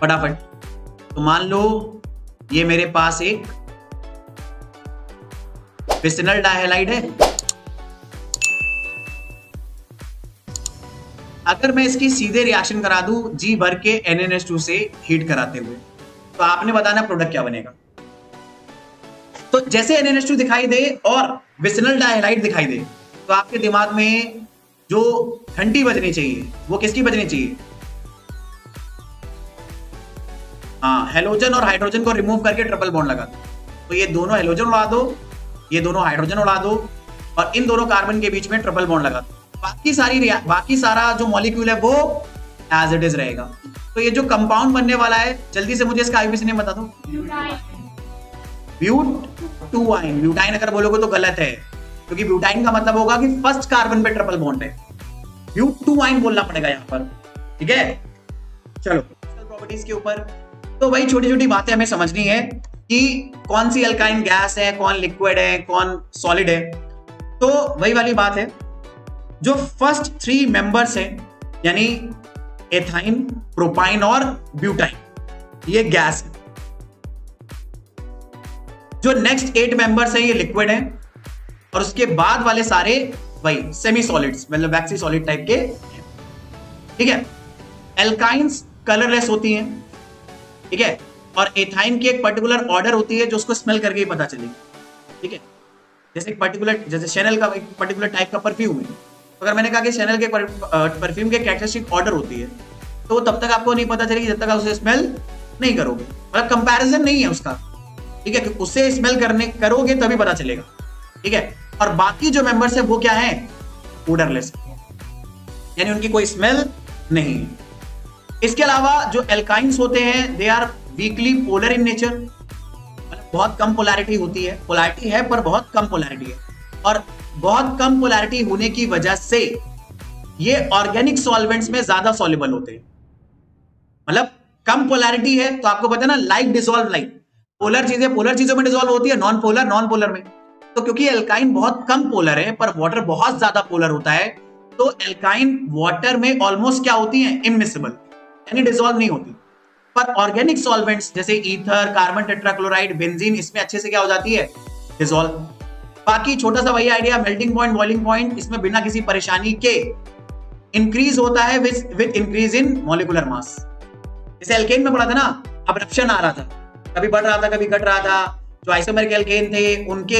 फटाफट। तो मान लो ये मेरे पास एक विसिनल डाइहैलाइड है। अगर मैं इसकी सीधे रिएक्शन करा दूं G भर के NaNH2 से हीट कराते हुए, तो आपने बताना प्रोडक्ट क्या बनेगा। तो जैसे NaNH2 दिखाई दे और विसिनल डाइहैलाइड दिखाई दे, तो आपके दिमाग में जो घंटी बजनी चाहिए वो किसकी बजनी चाहिए? हाँ, हेलोजन और हाइड्रोजन को रिमूव करके ट्रिपल बॉन्ड लगा दो। तो ये दोनों हेलोजन उड़ा दो, ये दोनों हाइड्रोजन उड़ा दो, और इन दोनों कार्बन के बीच में ट्रिपल बॉन्ड लगा दो। बाकी सारा जो मॉलिक्यूल है वो एज इट इज रहेगा। तो ये जो कंपाउंड बनने वाला है, जल्दी से मुझे इसका आईपीसी नेम बता दो। ब्यूट-2-आइन। ब्यूटाइन अगर बोलोगे तो गलत है, क्योंकि ब्यूटाइन का मतलब होगा कि फर्स्ट कार्बन पे ट्रिपल बॉन्ड है। ब्यूट-2-आइन बोलना पड़ेगा यहां पर। ठीक है? चलो, प्रॉपर्टीज के ऊपर तो भाई छोटी छोटी बातें हमें समझनी है कि कौन सी अल्काइन गैस है, कौन लिक्विड है, कौन सॉलिड है। तो वही वाली बात है, जो फर्स्ट 3 मेंबर्स हैं, यानी एथाइन, प्रोपाइन और ब्यूटाइन, ये गैस है। जो नेक्स्ट 8 मेंबर्स हैं ये लिक्विड हैं, और उसके बाद वाले सारे वही सेमी सॉलिड्स, मतलब वैक्सी सॉलिड टाइप के, ठीक है। एल्काइंस कलरलेस होती हैं, ठीक है, और एथाइन की एक पर्टिकुलर ऑर्डर होती है जो उसको स्मेल करके ही पता चलेगी, ठीक है। जैसे एक पर्टिकुलर, जैसे शैनल का एक पर्टिकुलर टाइप का परफ्यूम है, तो अगर मैंने कहा कि शैनल के परफ्यूम के कैरेक्टरिस्टिक ऑर्डर होती है, तो तब तक आपको नहीं पता चलेगी जब तक आप उसे स्मेल नहीं करोगे, मतलब कंपैरिजन नहीं है उसका, ठीक है, कि उसे स्मेल करने करोगे तभी पता चलेगा, ठीक है। और बाकी जो मेंबर्स है वो क्या है, ओडरलेस, यानी उनकी कोई स्मेल नहीं है। इसके अलावा जो एल्काइंस होते हैं they are weakly polar in nature, मतलब बहुत कम पोलैरिटी होती है, पोलैरिटी है पर बहुत कम पोलैरिटी है, और बहुत कम पोलैरिटी होने की वजह से ये ऑर्गेनिक सॉल्वेंट्स में ज्यादा सॉल्युबल होते हैं। मतलब कम पोलैरिटी है तो आपको पता है ना, लाइक डिसॉल्व लाइक, पोलर चीजों में डिसॉल्व होती है, नॉन पोलर में। तो क्योंकि एल्काइन बहुत कम पोलर है पर वाटर बहुत ज्यादा पोलर होता है, तो एल्काइन वाटर में ऑलमोस्ट क्या होती है, इमिसिबल, यानी डिसॉल्व नहीं होती। पर ऑर्गेनिक सॉल्वेंट्स जैसे ईथर, कार्बन टेट्राक्लोराइड, बेंजीन, इसमें अच्छे से क्या हो जाती है, डिसॉल्व। बाकी छोटा सा वही idea, melting point, boiling point, इसमें बिना किसी परेशानी के इंक्रीज होता है with increase in molecular mass. जैसे एल्केन में पढ़ा था ना, अब्रप्शन आ रहा था, कभी बढ़ रहा था कभी घट रहा था। जो आइसोमेरिक एल्केन थे उनके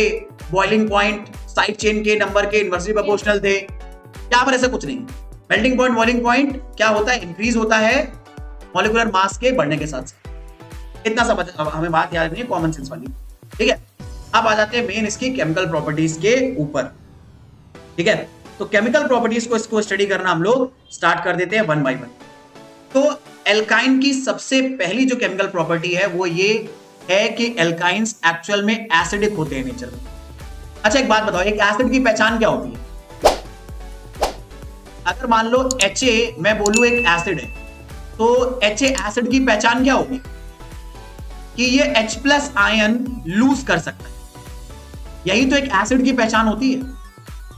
बॉइलिंग पॉइंट साइड चेन के नंबर के इनवर्सली प्रोपोर्शनल थे, यहाँ पर ऐसा कुछ नहीं। मेल्टिंग पॉइंट, बॉइलिंग पॉइंट क्या होता है, इंक्रीज होता है मॉलिक्यूलर मास के बढ़ने के साथ साथ। इतना सा हमें बात याद नहीं, कॉमन सेंस वाली, ठीक है। अब आ जाते हैं मेन इसकी केमिकल प्रॉपर्टीज के ऊपर, ठीक है। तो केमिकल प्रॉपर्टीज को इसको स्टडी करना हम लोग स्टार्ट कर देते हैं वन बाय वन। तो एल्काइन की सबसे पहली जो केमिकल प्रॉपर्टी है वो ये है कि एल्काइंस एक्चुअल में एसिडिक होते हैं नेचर में। अच्छा एक बात बताओ, एक एसिड की पहचान क्या होती है? अगर मान लो HA मैं बोलूं एक एसिड है, तो HA एसिड की पहचान क्या होगी कि ये H+ आयन लूज कर सकता है, यही तो एक एसिड की पहचान होती है।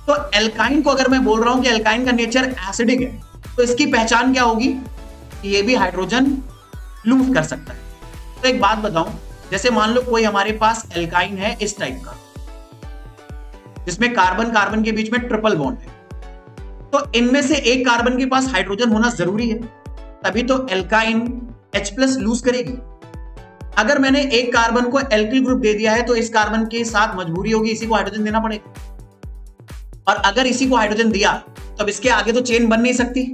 तो एल्काइन को अगर मैं बोल रहा हूं कि एल्काइन का नेचर एसिडिक है, तो इसकी पहचान क्या होगी कि ये भी हाइड्रोजन लूज कर सकता है। तो एक बात बताऊं, जैसे मान लो कोई हमारे पास एल्काइन है इस टाइप का, जिसमें कार्बन कार्बन के बीच में ट्रिपल बॉन्ड है, तो इनमें से एक कार्बन के पास हाइड्रोजन होना जरूरी है, तभी तो एल्काइन H+ लूज करेगी। अगर मैंने एक कार्बन को एल्किल ग्रुप दे दिया है तो इस कार्बन के साथ मजबूरी होगी इसी को हाइड्रोजन देना पड़ेगा, और अगर इसी को हाइड्रोजन दिया तो अब इसके आगे तो चेन बन नहीं सकती,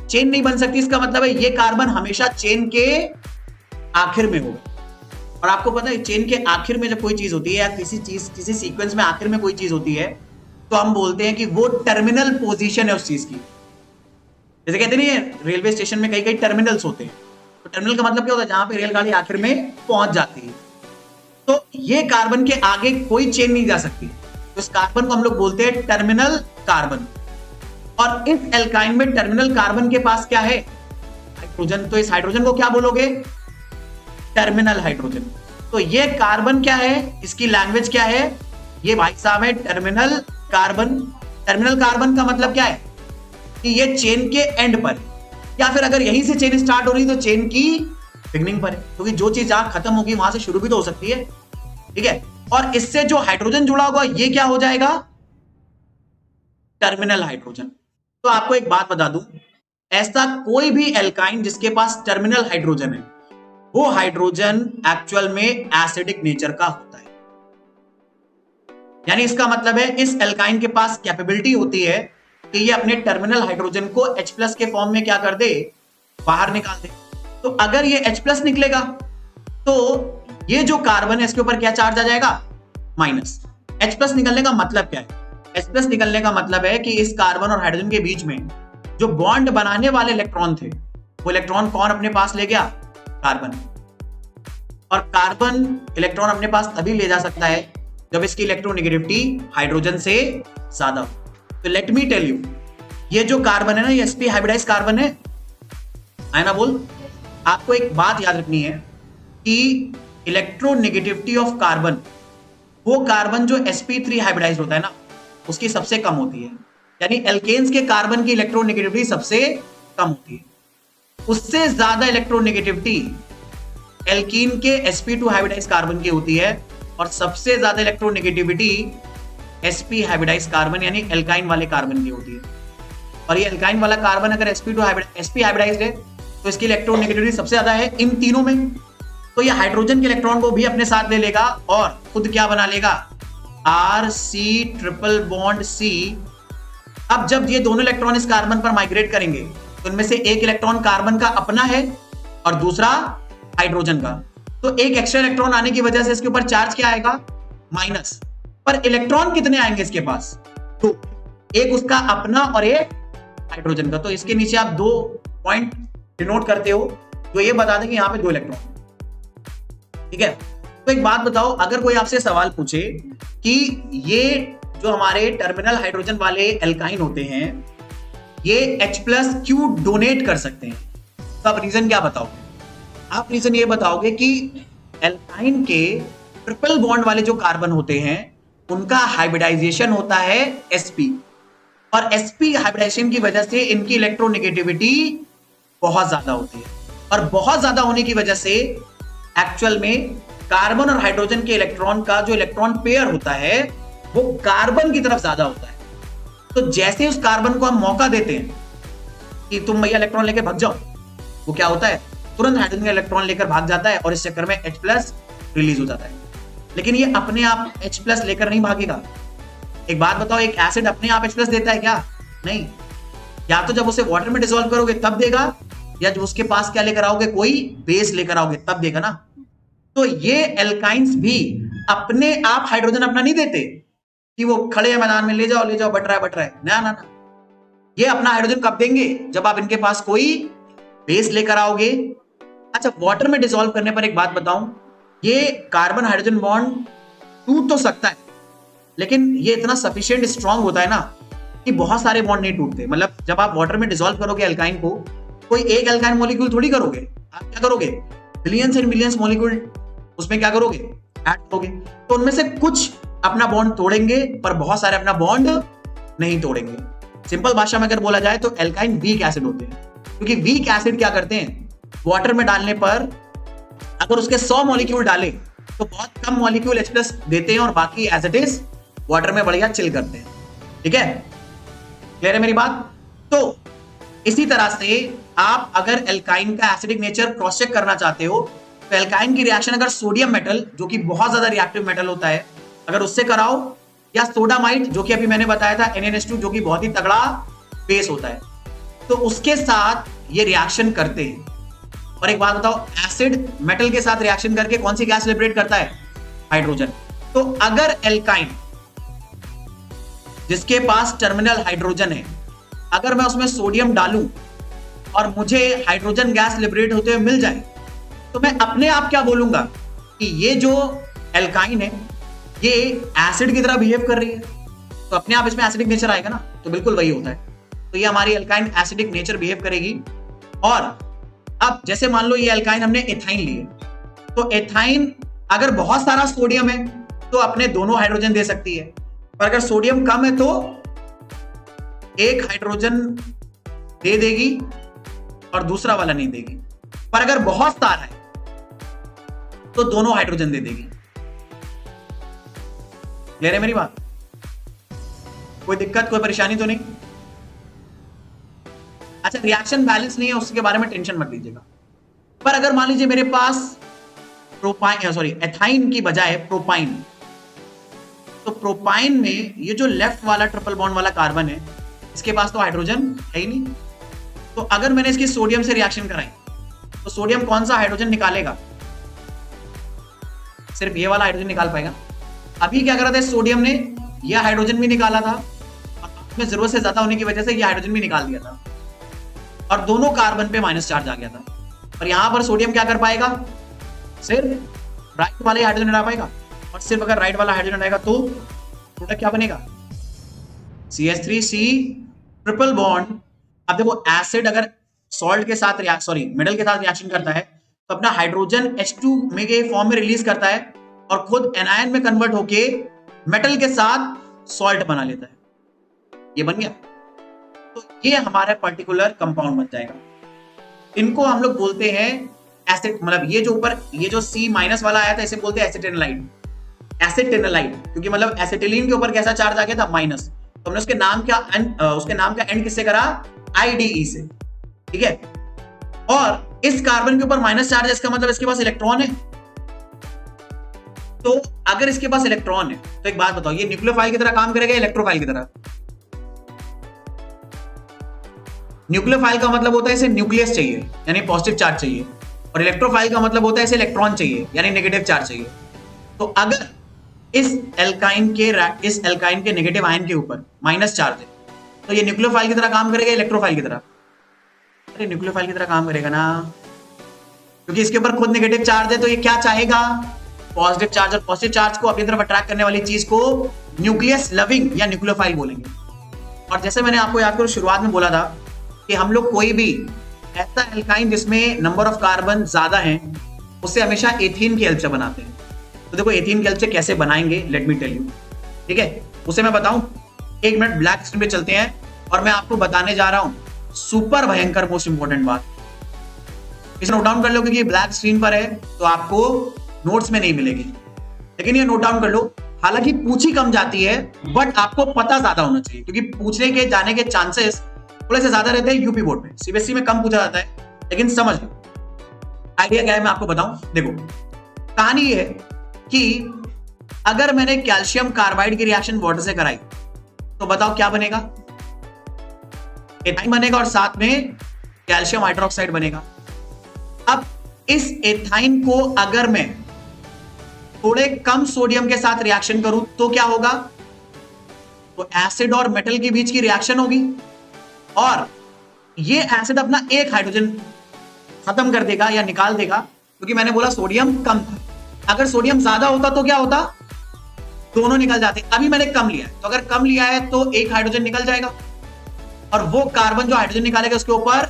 चेन नहीं बन सकती, इसका मतलब है ये कार्बन हमेशा चेन के आखिर में होगा। और आपको पता है चेन के आखिर में जब कोई चीज होती है या किसी सीक्वेंस में आखिर में कोई चीज होती है, तो हम बोलते हैं कि वो टर्मिनल पोजीशन है उस चीज की। जैसे कहते नहीं है रेलवे स्टेशन में कई टर्मिनल्स होते हैं, तो टर्मिनल का मतलब क्या होता है, जहां पे रेलगाड़ी आखिर में पहुंच जाती है। तो ये कार्बन के आगे कोई चेन नहीं जा सकती, तो इस कार्बन को हम लोग बोलते हैं टर्मिनल कार्बन। और इस एल्काइन में टर्मिनल कार्बन के पास क्या है, हाइड्रोजन। तो इस हाइड्रोजन को क्या बोलोगे, टर्मिनल हाइड्रोजन। तो ये कार्बन क्या है, इसकी लैंग्वेज क्या है, ये भाई साहब है टर्मिनल कार्बन। टर्मिनल कार्बन का मतलब क्या है कि ये चेन के एंड पर, या फिर अगर यहीं से चेन स्टार्ट हो रही तो चेन की बिगनिंग पर है, क्योंकि जो चीज जहां खत्म होगी वहां से शुरू भी तो हो सकती है, ठीक है। और इससे जो हाइड्रोजन जुड़ा होगा ये क्या हो जाएगा, टर्मिनल हाइड्रोजन। तो आपको एक बात बता दूं, ऐसा कोई भी एल्काइन जिसके पास टर्मिनल हाइड्रोजन है, वो हाइड्रोजन एक्चुअल में एसिडिक नेचर का होता है। यानी इसका मतलब है इस एल्काइन के पास कैपेबिलिटी होती है कि ये अपने टर्मिनल हाइड्रोजन को H+ के फॉर्म में क्या कर दे, बाहर निकाल दे। तो अगर ये H+ निकलेगा तो ये जो कार्बन है इसके ऊपर क्या चार्ज आ जाएगा, माइनस। H+ निकलने का मतलब क्या है, H+ निकलने का मतलब है कि इस कार्बन और हाइड्रोजन के बीच में जो बॉन्ड बनाने वाले इलेक्ट्रॉन थे, वो इलेक्ट्रॉन कौन अपने पास ले गया, कार्बन। और कार्बन इलेक्ट्रॉन अपने पास तभी ले जा सकता है जब इसकी इलेक्ट्रोनेगेटिविटी हाइड्रोजन से ज्यादा हो। तो लेट मी टेल यू, ये जो कार्बन है ना, ये sp हाइब्रिडाइज कार्बन है ना। बोल, आपको एक बात याद रखनी है कि इलेक्ट्रोनेगेटिविटी ऑफ कार्बन, वो कार्बन जो sp3 हाइब्रिडाइज होता है ना, उसकी सबसे कम होती है। यानी एल्केन्स के कार्बन की इलेक्ट्रोनेगेटिविटी सबसे कम होती है, उससे ज्यादा इलेक्ट्रोनेगेटिविटी एल्कीन के sp2 हाइब्रिडाइज कार्बन की होती है। और सबसे ज्यादा इलेक्ट्रोनेगेटिविटी sp हाइब्रिडाइज कार्बन यानी एल्काइन वाले कार्बन की होती है। और ये एल्काइन वाला कार्बन अगर sp हाइब्रिडाइज्ड है तो इसकी इलेक्ट्रोनेगेटिविटी सबसे ज्यादा है इन तीनों में। तो ये हाइड्रोजन के इलेक्ट्रॉन को भी अपने साथ ले लेगा और खुद क्या बना लेगा, RC ट्रिपल बॉन्ड C। अब जब ये दोनों इलेक्ट्रॉन इस कार्बन पर माइग्रेट करेंगे तो इनमें से एक इलेक्ट्रॉन कार्बन का अपना है और दूसरा हाइड्रोजन का। तो एक एक्स्ट्रा इलेक्ट्रॉन आने की वजह से इसके ऊपर चार्ज क्या आएगा, माइनस। पर इलेक्ट्रॉन कितने आएंगे इसके पास, तो एक उसका अपना और एक हाइड्रोजन का। तो इसके नीचे आप 2 पॉइंट डिनोट करते हो जो ये बता दें कि यहां पे 2 इलेक्ट्रॉन, ठीक है। तो एक बात बताओ, अगर कोई आपसे सवाल पूछे कि ये जो हमारे टर्मिनल हाइड्रोजन वाले एल्काइन होते हैं ये H+ क्यों डोनेट कर सकते हैं, तो आप रीजन क्या बताओगे? आप रीजन ये बताओगे कि एल्काइन के ट्रिपल बॉन्ड वाले जो कार्बन होते हैं उनका हाइब्रिडाइजेशन होता है sp, और sp हाइब्रिडाइजेशन की वजह से इनकी इलेक्ट्रोनेगेटिविटी बहुत ज्यादा होती है। और बहुत ज्यादा होने की वजह से एक्चुअल में कार्बन और हाइड्रोजन के इलेक्ट्रॉन का जो इलेक्ट्रॉन पेयर होता है वो कार्बन की तरफ ज्यादा होता है। तो जैसे उस कार्बन को हम मौका देते हैं कि तुम भैया इलेक्ट्रॉन लेकर भाग जाओ, वो क्या होता है, तुरंत हाइड्रोजन का इलेक्ट्रॉन लेकर भाग जाता है और इस चक्कर में H+ रिलीज हो जाता है। लेकिन ये अपने आप H+ लेकर नहीं भागेगा। एक बात बताओ, एक एसिड अपने आप H+ देता है क्या? नहीं। या तो जब उसे वाटर में डिसॉल्व करोगे तब देगा, या जब उसके पास क्या लेकर आओगे, कोई बेस लेकर आओगे तब देगा ना। तो ये एल्काइंस भी अपने आप हाइड्रोजन अपना नहीं देते कि वो खड़े हैं मैदान में, ले जाओ बट रहा है। ना ना ना, ये अपना हाइड्रोजन कब देंगे, जब आप इनके पास कोई बेस लेकर आओगे। अच्छा, वाटर में डिसॉल्व करने पर एक बात बताऊं, ये कार्बन हाइड्रोजन बॉन्ड टूट तो सकता है लेकिन ये इतना सफिशिएंट स्ट्रांग होता है ना कि बहुत सारे बॉन्ड नहीं टूटते। मतलब जब आप वाटर में डिसॉल्व करोगे एल्काइन को, कोई एक एल्काइन मॉलिक्यूल थोड़ी करोगे, आप क्या करोगे, बिलियंस एंड बिलियंस मॉलिक्यूल उसमें क्या करोगे, ऐड करोगे। तो उनमें से कुछ अपना बॉन्ड तोड़ेंगे पर बहुत सारे अपना बॉन्ड नहीं तोड़ेंगे। सिंपल भाषा में अगर बोला जाए तो एल्काइन वीक एसिड होते हैं, क्योंकि वीक एसिड क्या करते हैं, वाटर में डालने पर अगर उसके 100 मॉलिक्यूल डाले तो बहुत कम मॉलिक्यूल H+ देते हैं और बाकी एज इट इज वाटर में बढ़िया चिल करते हैं। ठीक है, क्लियर है मेरी बात? तो इसी तरह से आप अगर एल्काइन का एसिडिक नेचर क्रॉस चेक करना चाहते हो तो एल्काइन की रिएक्शन अगर सोडियम मेटल, जो कि बहुत ज्यादा रिएक्टिव मेटल होता है, अगर उससे कराओ, या सोडामाइड जो कि अभी मैंने बताया था NaNH2 जो कि बहुत ही तगड़ा बेस होता है, तो उसके साथ ये रिएक्शन करते हैं। और एक बात बताओ, एसिड मेटल के साथ रिएक्शन करके कौन सी गैस लिबरेट करता है, हाइड्रोजन। तो अगर एल्काइन जिसके पास टर्मिनल हाइड्रोजन है, अगर मैं उसमें सोडियम डालूं और मुझे हाइड्रोजन गैस लिबरेट होते हुए मिल जाए, तो मैं अपने आप क्या बोलूंगा कि ये जो एल्काइन है ये एसिड की तरह बिहेव कर रही है, तो अपने आप इसमें एसिडिक नेचर आएगा ना। तो बिल्कुल वही होता है। तो ये हमारी एल्काइन एसिडिक नेचर बिहेव करेगी। और अब जैसे मान लो ये एल्काइन हमने एथाइन लिए, तो एथाइन अगर बहुत सारा सोडियम है तो अपने दोनों हाइड्रोजन दे सकती है, पर अगर सोडियम कम है तो एक हाइड्रोजन दे देगी और दूसरा वाला नहीं देगी। पर अगर बहुत सारा है तो दोनों हाइड्रोजन दे देगी। क्लियर है मेरी बात? कोई दिक्कत, कोई परेशानी तो नहीं? अच्छा, रिएक्शन बैलेंस नहीं है उसके बारे में टेंशन मत लीजिएगा। पर अगर मान लीजिए मेरे पास एथाइन की बजाय प्रोपाइन, तो प्रोपाइन में ये जो लेफ्ट वाला ट्रिपल बॉन्ड वाला कार्बन है, इसके पास तो हाइड्रोजन है ही नहीं। तो अगर मैंने इसकी सोडियम से रिएक्शन कराई तो सोडियम कौन सा हाइड्रोजन निकालेगा, सिर्फ ये वाला हाइड्रोजन निकाल पाएगा। अभी क्या करा था, सोडियम ने यह हाइड्रोजन भी निकाला था और उसमें जरूरत से ज्यादा होने की वजह से यह हाइड्रोजन भी निकाल दिया था और दोनों कार्बन पे माइनस चार्ज आ गया था। और यहां पर सोडियम क्या कर पाएगा, सिर्फ राइट वाले हाइड्रोजन हटा पाएगा। और सिर्फ अगर राइट वाला हाइड्रोजन आएगा तो प्रोडक्ट क्या बनेगा, CH3C ट्रिपल बॉन्ड। अब देखो, एसिड अगर सॉल्ट के साथ मेटल के साथ रिएक्शन करता है तो अपना हाइड्रोजन H2 में के फॉर्म में रिलीज करता है और खुद एनायन में कन्वर्ट होके मेटल के साथ सॉल्ट बना लेता है। ये बन गया। तो ये हमारा पर्टिकुलर कंपाउंड बन जाएगा। इनको हम लोग बोलते हैं एसिड, मतलब ये जो ऊपर ये जो C- वाला आया था इसे बोलते हैं एसिटेनलाइड। एसिटिनालाइड, क्योंकि मतलब एसिटिलीन के ऊपर कैसा चार्ज आ गया था, माइनस, तो हमने उसके नाम का एंड किससे करा, आईडीई से, ठीक है। और इस कार्बन के ऊपर माइनस चार्ज है, इसका मतलब इसके पास इलेक्ट्रॉन है। तो अगर इसके पास इलेक्ट्रॉन है तो एक बात बताओ, ये न्यूक्लियोफाइल की तरह काम करेगा, इलेक्ट्रोफाइल की तरह? न्यूक्लियोफाइल का मतलब होता है इसे न्यूक्लियस चाहिए यानी पॉजिटिव चार्ज चाहिए, और इलेक्ट्रोफाइल का मतलब होता है इसे इलेक्ट्रॉन चाहिए यानी नेगेटिव चार्ज चाहिए। तो अगर इस एल्काइन के नेगेटिव आयन के ऊपर माइनस चार्ज है तो ये न्यूक्लियोफाइल की तरह काम करेगा, इलेक्ट्रोफाइल की तरह? अरे न्यूक्लियोफाइल की तरह काम करेगा ना, क्योंकि इसके ऊपर खुद नेगेटिव चार्ज है, तो ये क्या चाहेगा, पॉजिटिव चार्ज। और पॉजिटिव चार्ज को अपनी तरफ अट्रैक्ट करने वाली चीज को न्यूक्लियस लविंग या न्यूक्लियोफाइल बोलेंगे। और जैसे मैंने आपको याद करो शुरुआत में बोला था कि हम लोग कोई भी ऐसा एल्काइन जिसमें नंबर ऑफ कार्बन ज्यादा हैं उससे हमेशा एथीन की हेल्प से बनाते हैं। तो देखो एथीन की हेल्प से कैसे बनाएंगे, लेट मी टेल यू, ठीक है, उसे मैं बताऊं। एक मिनट ब्लैक स्क्रीन पे चलते हैं और मैं आपको बताने जा रहा हूं सुपर भयंकर मोस्ट इंपॉर्टेंट बात। इसे नोट डाउन कर लो क्योंकि ब्लैक स्क्रीन पर है तो आपको नोट्स में नहीं मिलेगी, लेकिन ये नोट डाउन कर लो। हालांकि पूछी कम जाती है बट आपको पता ज्यादा होना चाहिए, क्योंकि पूछने के जाने के चांसेस थोड़े से ज्यादा रहते हैं यूपी बोर्ड में। सीबीएसई में कम पूछा जाता है, लेकिन समझ लो आइडिया क्या है मैं आपको बताऊं। देखो कहानी ये है कि अगर मैंने कैल्शियम कार्बाइड की रिएक्शन वाटर से कराई तो बताओ क्या बनेगा, एथाइन बनेगा और साथ में कैल्शियम हाइड्रोक्साइड बनेगा। अब इस एथाइन को अगर मैं थोड़े कम सोडियम के साथ रिएक्शन करूं तो क्या होगा, तो एसिड और मेटल के बीच की रिएक्शन होगी और ये एसिड अपना एक हाइड्रोजन खत्म कर देगा या निकाल देगा, क्योंकि मैंने बोला सोडियम कम था। अगर सोडियम ज्यादा होता तो क्या होता, दोनों निकल जाते। अभी मैंने कम लिया है, तो अगर कम लिया है तो एक हाइड्रोजन निकल जाएगा और वो कार्बन जो हाइड्रोजन निकालेगा उसके ऊपर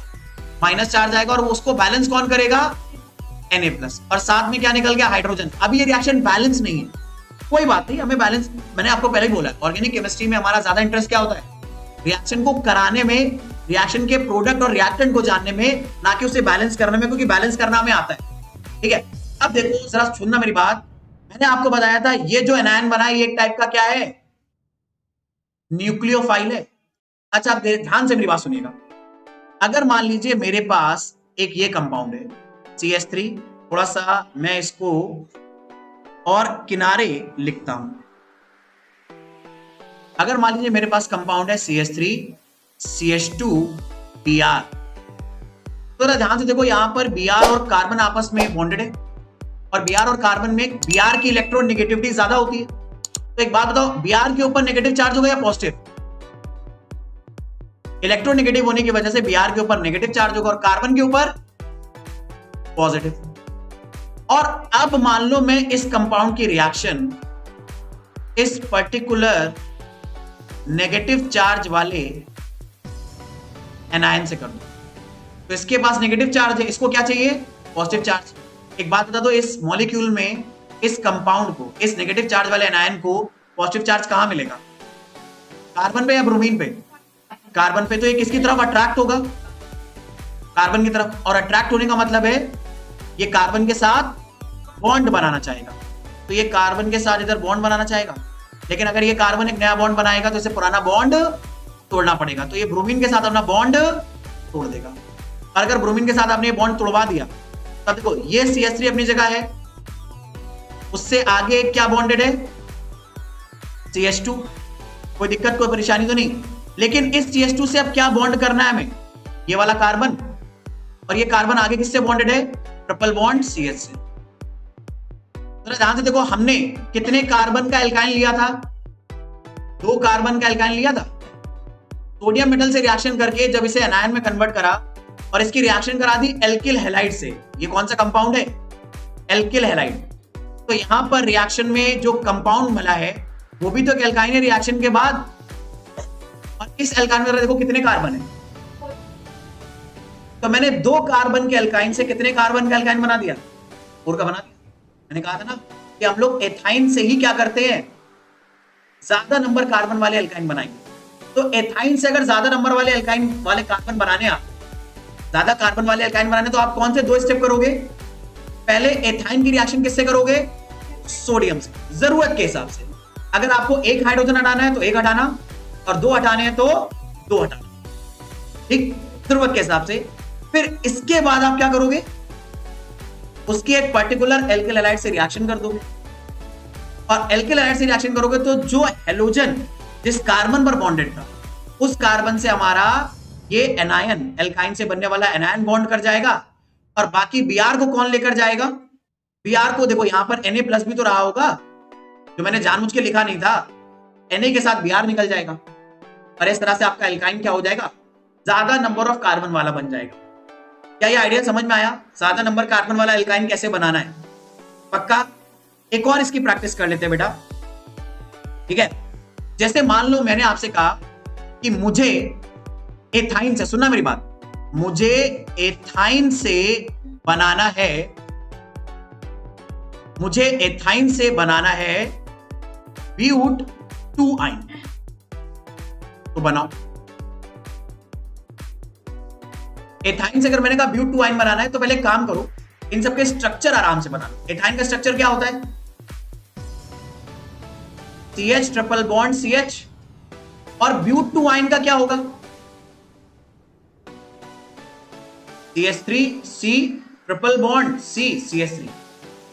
माइनस चार्ज आएगा और उसको बैलेंस कौन करेगा, Na+, और साथ में क्या निकल गया, हाइड्रोजन। अभी ये रिएक्शन बैलेंस नहीं है, कोई बात नहीं, हमें बैलेंस, मैंने आपको पहले ही बोला ऑर्गेनिक केमिस्ट्री में हमारा ज्यादा इंटरेस्ट क्या होता है, रिएक्शन को कराने में, रिएक्शन के प्रोडक्ट और रिएक्टेंट को जानने में, ना कि उसे बैलेंस करने में, क्योंकि बैलेंस करना हमें आता है, ठीक है। अब देखो जरा सुनना मेरी बात, मैंने आपको बताया था ये जो एनायन बना है ये एक टाइप का क्या है, न्यूक्लियोफाइल है। अच्छा आप ध्यान से मेरी बात सुनिएगा, अगर मान लीजिए मेरे पास एक ये कंपाउंड है CH3, थोड़ा सा मैं इसको और किनारे लिखता हूं। अगर मान लीजिए मेरे पास कंपाउंड है CH3 CH2 Br, तो ध्यान से देखो यहां पर Br और कार्बन आपस में बॉन्डेड है और Br और कार्बन में Br की इलेक्ट्रॉन नेगेटिविटी ज्यादा होती है। तो एक बात बताओ, Br के ऊपर नेगेटिव चार्ज होगा या पॉजिटिव, इलेक्ट्रॉन नेगेटिव होने की वजह से Br के ऊपर नेगेटिव चार्ज होगा और कार्बन के ऊपर पॉजिटिव। और अब मान लो मैं इस कंपाउंड की रिएक्शन इस पर्टिकुलर नेगेटिव चार्ज वाले एनायन से कर दूं, तो इसके पास नेगेटिव चार्ज है, इसको क्या चाहिए, पॉजिटिव चार्ज। एक बात बता दो, इस मॉलिक्यूल में इस कंपाउंड को, इस नेगेटिव चार्ज वाले एनायन को पॉजिटिव चार्ज कहां मिलेगा, कार्बन पे या ब्रोमीन पे, कार्बन पे। तो ये किसकी तरफ अट्रैक्ट होगा, कार्बन की तरफ, और अट्रैक्ट होने का मतलब है ये कार्बन के साथ बॉन्ड बनाना चाहेगा, तो ये कार्बन के साथ इधर बॉन्ड बनाना चाहेगा। लेकिन अगर ये कार्बन एक नया बॉन्ड बनाएगा तो इसे पुराना बॉन्ड तोड़ना पड़ेगा, तो ये ब्रोमीन के साथ अपना बॉन्ड तोड़ देगा। और अगर ब्रोमीन के साथ आपने ये बॉन्ड तोड़वा दिया तब देखो ये CH3 अपनी जगह है, उससे आगे क्या बॉन्डेड है, CH2, कोई दिक्कत कोई परेशानी तो नहीं। लेकिन इस CH2 से अब क्या बॉन्ड करना है हमें, ये वाला कार्बन, और ये कार्बन आगे किससे बॉन्डेड है, ट्रिपल बॉन्ड CH से। तो ध्यान से देखो हमने कितने कार्बन का एल्काइन लिया था, 2 कार्बन का एल्काइन लिया था। सोडियम मेटल से रिएक्शन करके जब इसे एनायन में कन्वर्ट करा और इसकी रिएक्शन करा दी एल्किल हैलाइड से। ये कौन सा कंपाउंड है, एल्किल हैलाइड। तो यहां पर रिएक्शन में जो कंपाउंड मिला है वो भी तो एक एल्काइन है रिएक्शन के बाद, और इस एल्काइन में देखो कितने कार्बन है, तो मैंने 2 कार्बन के एल्काइन से कितने कार्बन का एल्काइन बना दिया, 4 का बना दिया। मैंने कहा था ना कि हम लोग एथाइन से ही क्या करते हैं, ज्यादा नंबर कार्बन वाले एल्काइन बनाएंगे। तो एथाइन से अगर ज्यादा नंबर वाले एल्काइन वाले कार्बन बनाने, आप ज्यादा कार्बन वाले एल्काइन बनाने, तो आप कौन से 2 स्टेप करोगे, पहले एथाइन की रिएक्शन किससे करोगे, सोडियम से, जरूरत के हिसाब से। अगर आपको एक हाइड्रोजन हटाना है तो एक हटाना, और दो हटाने हैं तो दो हटाना, ठीक, जरूरत के हिसाब से। फिर इसके बाद आप क्या करोगे, उसकी एक पर्टिकुलर एल्किल हैलाइड से रिएक्शन कर दोगे, और एल्किल हैलाइड से रिएक्शन करोगे तो जो हेलोजन जिस कार्बन पर बॉन्डेड था उस कार्बन से हमारा ये एनायन, एल्काइन से बनने वाला एनायन बॉन्ड कर जाएगा, और बाकी Br को कौन लेकर जाएगा, Br को देखो यहां पर Na प्लस भी तो रहा होगा, जो मैंने जानबूझ के लिखा नहीं था, Na के साथ Br निकल जाएगा, और इस तरह से आपका एल्काइन क्या हो जाएगा, ज्यादा नंबर ऑफ कार्बन वाला बन जाएगा। क्या ये आइडिया समझ में आया, ज्यादा नंबर कार्बन वाला एल्काइन कैसे बनाना है? पक्का? एक और इसकी प्रैक्टिस कर लेते हैं बेटा, ठीक है। जैसे मान लो मैंने आपसे कहा कि मुझे एथाइन से, सुनना मेरी बात, मुझे एथाइन से बनाना है, मुझे एथाइन से बनाना है ब्यूट 2 आइन, तो बनाओ। एथाइन से अगर मैंने कहा ब्यूट 2 आइन बनाना है तो पहले काम करो, इन सबके स्ट्रक्चर आराम से बना लो। एथाइन का स्ट्रक्चर क्या होता है, CH ट्रिपल बॉन्ड CH, और ब्यूट 2 आइन का क्या होगा, CH3 C triple bond C CH3,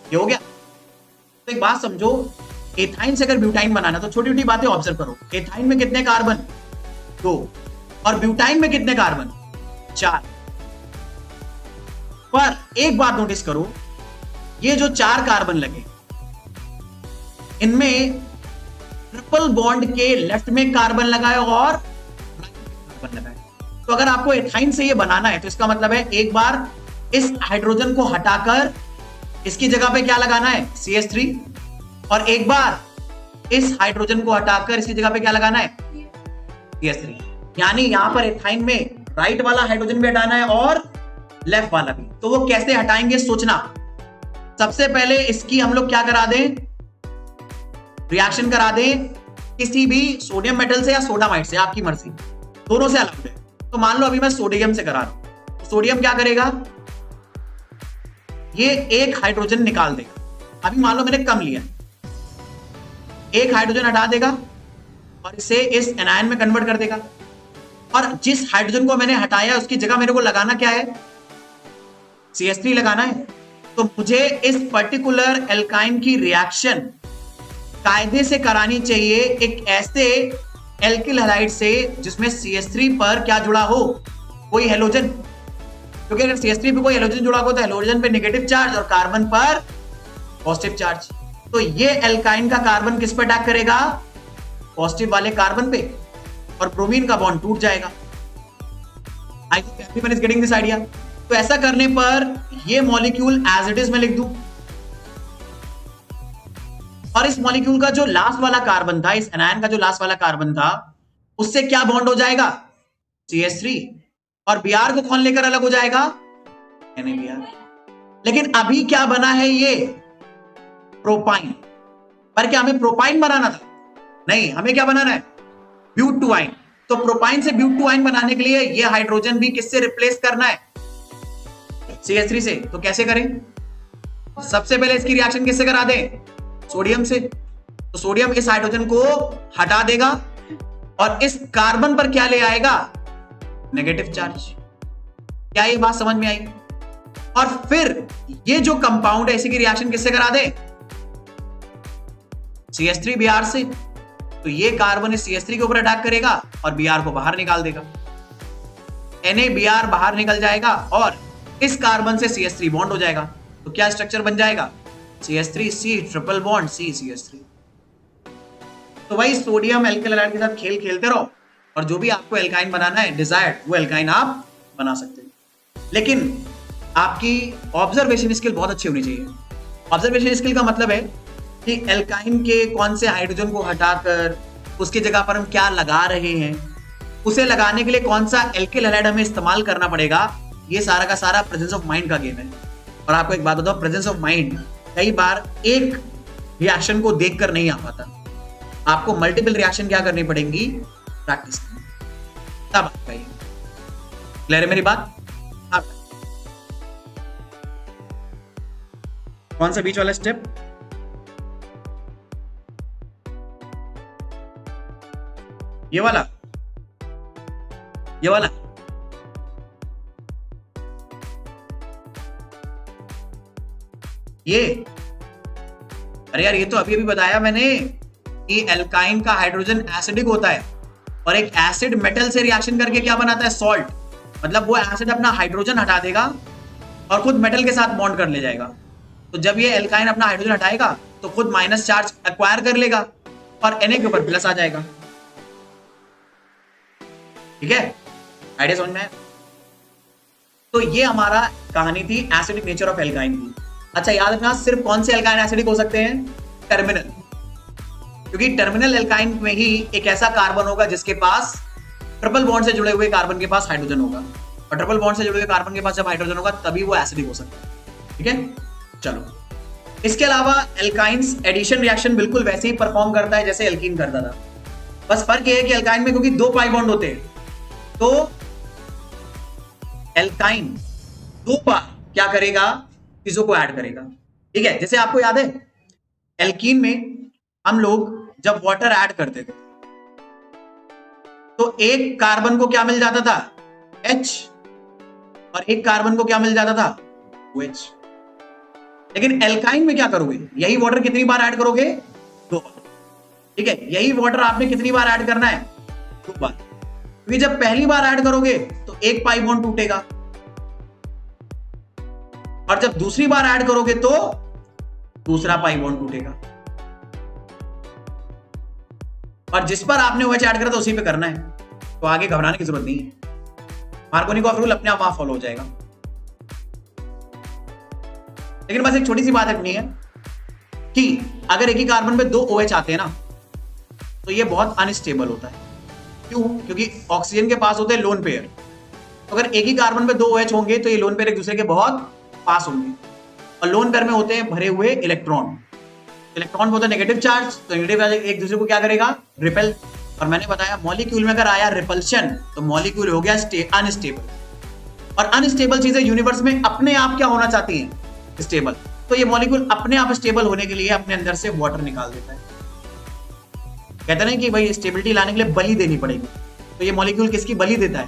ये हो गया। तो एक बात समझो, एथाइन से अगर ब्यूटाइन बनाना तो छोटी छोटी बातें ऑब्जर्व करो। एथाइन में कितने कार्बन, 2, और ब्यूटाइन में कितने कार्बन, 4। पर एक बात नोटिस करो, ये जो 4 कार्बन लगे इनमें ट्रिपल बॉन्ड के लेफ्ट में कार्बन लगाए और कार्बन लगाए। तो अगर आपको एथाइन से ये बनाना है तो इसका मतलब है एक बार इस हाइड्रोजन को हटाकर इसकी जगह पे क्या लगाना है, CH3, और एक बार इस हाइड्रोजन को हटाकर इसकी जगह पे क्या लगाना है, CH3। यानी यहां पर एथाइन में राइट वाला हाइड्रोजन भी हटाना है और लेफ्ट वाला भी। तो वो कैसे हटाएंगे सोचना। सबसे पहले इसकी हम लोग क्या करा दें, रिएक्शन करा दें किसी भी सोडियम मेटल से या सोडामाइड से, आपकी मर्जी, दोनों से अलग है। तो मान लो अभी मैं सोडियम से करा रहा हूं, तो सोडियम क्या करेगा, ये एक हाइड्रोजन निकाल देगा। अभी मान लो मैंने कम लिया, एक हाइड्रोजन हटा देगा और इसे इस एनायन में कन्वर्ट कर देगा, और जिस हाइड्रोजन को मैंने हटाया उसकी जगह मेरे को लगाना क्या है, CH3 लगाना है। तो मुझे इस पर्टिकुलर एल्काइन की रिएक्शन कायदे से करानी चाहिए एक ऐसे एल्किल हैलाइड से जिसमें CH3 पर क्या जुड़ा हो, कोई हेलोजन, क्योंकि अगर CH3 पे कोई हेलोजन जुड़ा हो तो हेलोजन पे नेगेटिव चार्ज और कार्बन पर पॉजिटिव चार्ज। तो ये एल्काइन का कार्बन किस पर अटैक करेगा, पॉजिटिव वाले कार्बन पे, और ब्रोमीन का बॉन्ड टूट जाएगा। आई hope everyone is getting this idea. तो ऐसा करने पर ये मॉलिक्यूल एज इट इज मैं लिख दूं, और इस मॉलिक्यूल का जो लास्ट वाला कार्बन था, इस एनायन का जो लास्ट वाला कार्बन था, उससे क्या बॉन्ड हो जाएगा, CH3, और Br को कौन लेकर अलग हो जाएगा, NaBr। लेकिन अभी क्या बना है ये प्रोपाइन, पर क्या हमें प्रोपाइन बनाना था, नहीं, हमें क्या बनाना है, ब्यूट 2 आइन। तो प्रोपाइन से ब्यूट 2 आइन बनाने के लिए ये हाइड्रोजन भी किससे रिप्लेस करना है, CH3 से। तो कैसे करें, सबसे पहले इसकी रिएक्शन किससे करा दें, सोडियम से। तो सोडियम इस हाइड्रोजन को हटा देगा और इस कार्बन पर क्या ले आएगा, नेगेटिव चार्ज। क्या ये बात समझ में आई? और फिर ये जो कंपाउंड है इसी की रिएक्शन किससे करा दे, CH3Br से। तो ये कार्बन इस CH3 के ऊपर अटैक करेगा और Br को बाहर निकाल देगा, NaBr बाहर निकल जाएगा और इस कार्बन से CH3 बॉन्ड हो जाएगा। तो क्या स्ट्रक्चर बन जाएगा, CH3C triple bond C CH3। तो वही सोडियम एल्किल हैलाइड के साथ खेल खेलते रहो, और जो भी आपको एल्काइन बनाना है डिजायर्ड, वो एल्काइन आप बना सकते हैं। लेकिन आपकी ऑब्जर्वेशन स्किल बहुत अच्छी होनी चाहिए। ऑब्जर्वेशन स्किल का मतलब है कि एल्काइन के कौन से हाइड्रोजन को हटाकर उसकी जगह पर हम क्या लगा रहे हैं, उसे लगाने के लिए कौन सा एल्किल हैलाइड हमें इस्तेमाल करना पड़ेगा। ये सारा का सारा प्रेजेंस ऑफ माइंड का गेम है। और आपको एक बात बताओ, प्रेजेंस ऑफ माइंड कई बार एक रिएक्शन को देखकर नहीं आ पाता, आपको मल्टीपल रिएक्शन क्या करनी पड़ेंगी, प्रैक्टिस करनी, तब आ पाएगी। क्लियर है मेरी बात? हाँ। कौन सा बीच वाला स्टेप, ये वाला, ये वाला, ये, अरे यार ये तो अभी अभी बताया मैंने कि एल्काइन का हाइड्रोजन एसिडिक होता है और एक एसिड मेटल से रिएक्शन करके क्या बनाता है, सॉल्ट। मतलब वो एसिड अपना हाइड्रोजन हटा देगा और खुद मेटल के साथ बॉन्ड कर ले जाएगा। तो जब ये एल्काइन अपना हाइड्रोजन हटाएगा तो खुद माइनस चार्ज एक्वायर कर लेगा और Na के ऊपर प्लस आ जाएगा। ठीक है, आइडिया समझ में है? तो ये हमारा कहानी थी एसिडिक नेचर ऑफ एल्काइन की। अच्छा याद रखना, सिर्फ कौन से एल्काइन एसिडिक हो सकते हैं, टर्मिनल, क्योंकि टर्मिनल एल्काइन में ही एक ऐसा कार्बन होगा जिसके पास ट्रिपल बॉन्ड से जुड़े हुए कार्बन के पास हाइड्रोजन होगा, और ट्रिपल बॉन्ड से जुड़े हुए कार्बन के पास जब हाइड्रोजन होगा तभी वो एसिडिक हो सकता है। ठीक है, चलो। इसके अलावा एल्काइंस एडिशन रिएक्शन बिल्कुल वैसे ही परफॉर्म करता है जैसे एल्कीन करता था, बस फर्क ये है कि एल्काइन में क्योंकि 2 पाई बॉन्ड होते हैं तो एल्काइन 2 बार क्या करेगा, चीजों को ऐड करेगा। ठीक है, जैसे आपको याद है एल्कीन में हम लोग जब वाटर ऐड करते थे तो एक कार्बन को क्या मिल जाता था, H, और एक कार्बन को क्या मिल जाता था, OH। लेकिन एल्काइन में क्या करोगे, यही वाटर कितनी बार ऐड करोगे, 2 बार। ठीक है, यही वाटर आपने कितनी बार ऐड करना है, 2 बार, क्योंकि जब पहली बार ऐड करोगे तो एक पाई बॉन्ड टूटेगा और जब दूसरी बार ऐड करोगे तो दूसरा पाई बॉन्ड टूटेगा, और जिस पर आपने OH ऐड करा था उसी पे करना है, तो आगे घबराने की जरूरत नहीं है। मार्कोनिकॉफ रूल अपने आप वहां फॉलो हो जाएगा। लेकिन बस एक छोटी सी बात रखनी है कि अगर एक ही कार्बन पे 2 OH आते हैं ना तो ये बहुत अनस्टेबल होता है। क्यों? क्योंकि ऑक्सीजन के पास होते हैं लोन पेयर, तो अगर एक ही कार्बन पे 2 OH होंगे तो ये लोन पेयर एक दूसरे के बहुत पास होंगे, और लोन पेयर में होते हैं भरे हुए इलेक्ट्रॉन। इलेक्ट्रॉन होता है नेगेटिव चार्ज, तो नेगेटिव चार्ज एक दूसरे को क्या करेगा, रिपेल। और मैंने बताया मॉलिक्यूल में अगर आया रिपल्शन तो मॉलिक्यूल हो गया अनस्टेबल, और अनस्टेबल चीजें यूनिवर्स में अपने आप क्या होना चाहती हैं, स्टेबल। तो ये मॉलिक्यूल अपने आप स्टेबल होने के लिए अपने अंदर से वाटर निकाल देता है। कहते हैं कि भाई स्टेबिलिटी लाने के लिए बलि देनी पड़ेगी, तो ये मॉलिक्यूल किसकी बलि देता है,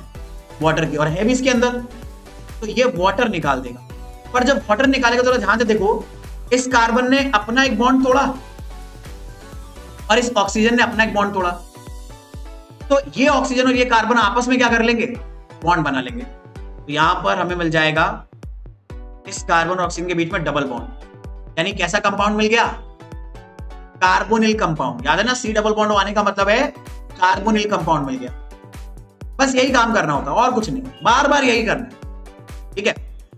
वाटर की, और है भी इसके अंदर, तो ये वाटर निकाल देगा। पर जब वाटर निकालेगा तो ध्यान से देखो, इस कार्बन ने अपना एक बॉन्ड तोड़ा और इस ऑक्सीजन ने अपना एक बॉन्ड तोड़ा, तो ये ऑक्सीजन और ये कार्बन आपस में क्या कर लेंगे, बॉन्ड बना लेंगे। तो यहां पर हमें मिल जाएगा इस कार्बन और ऑक्सीजन के बीच में डबल बॉन्ड, यानी कैसा कंपाउंड मिल गया, कार्बोनिल कंपाउंड। याद है ना, C डबल बॉन्ड आने का मतलब है कार्बोनिल कंपाउंड मिल गया। बस यही काम करना होता है और कुछ नहीं, बार बार यही करना है। ठीक है,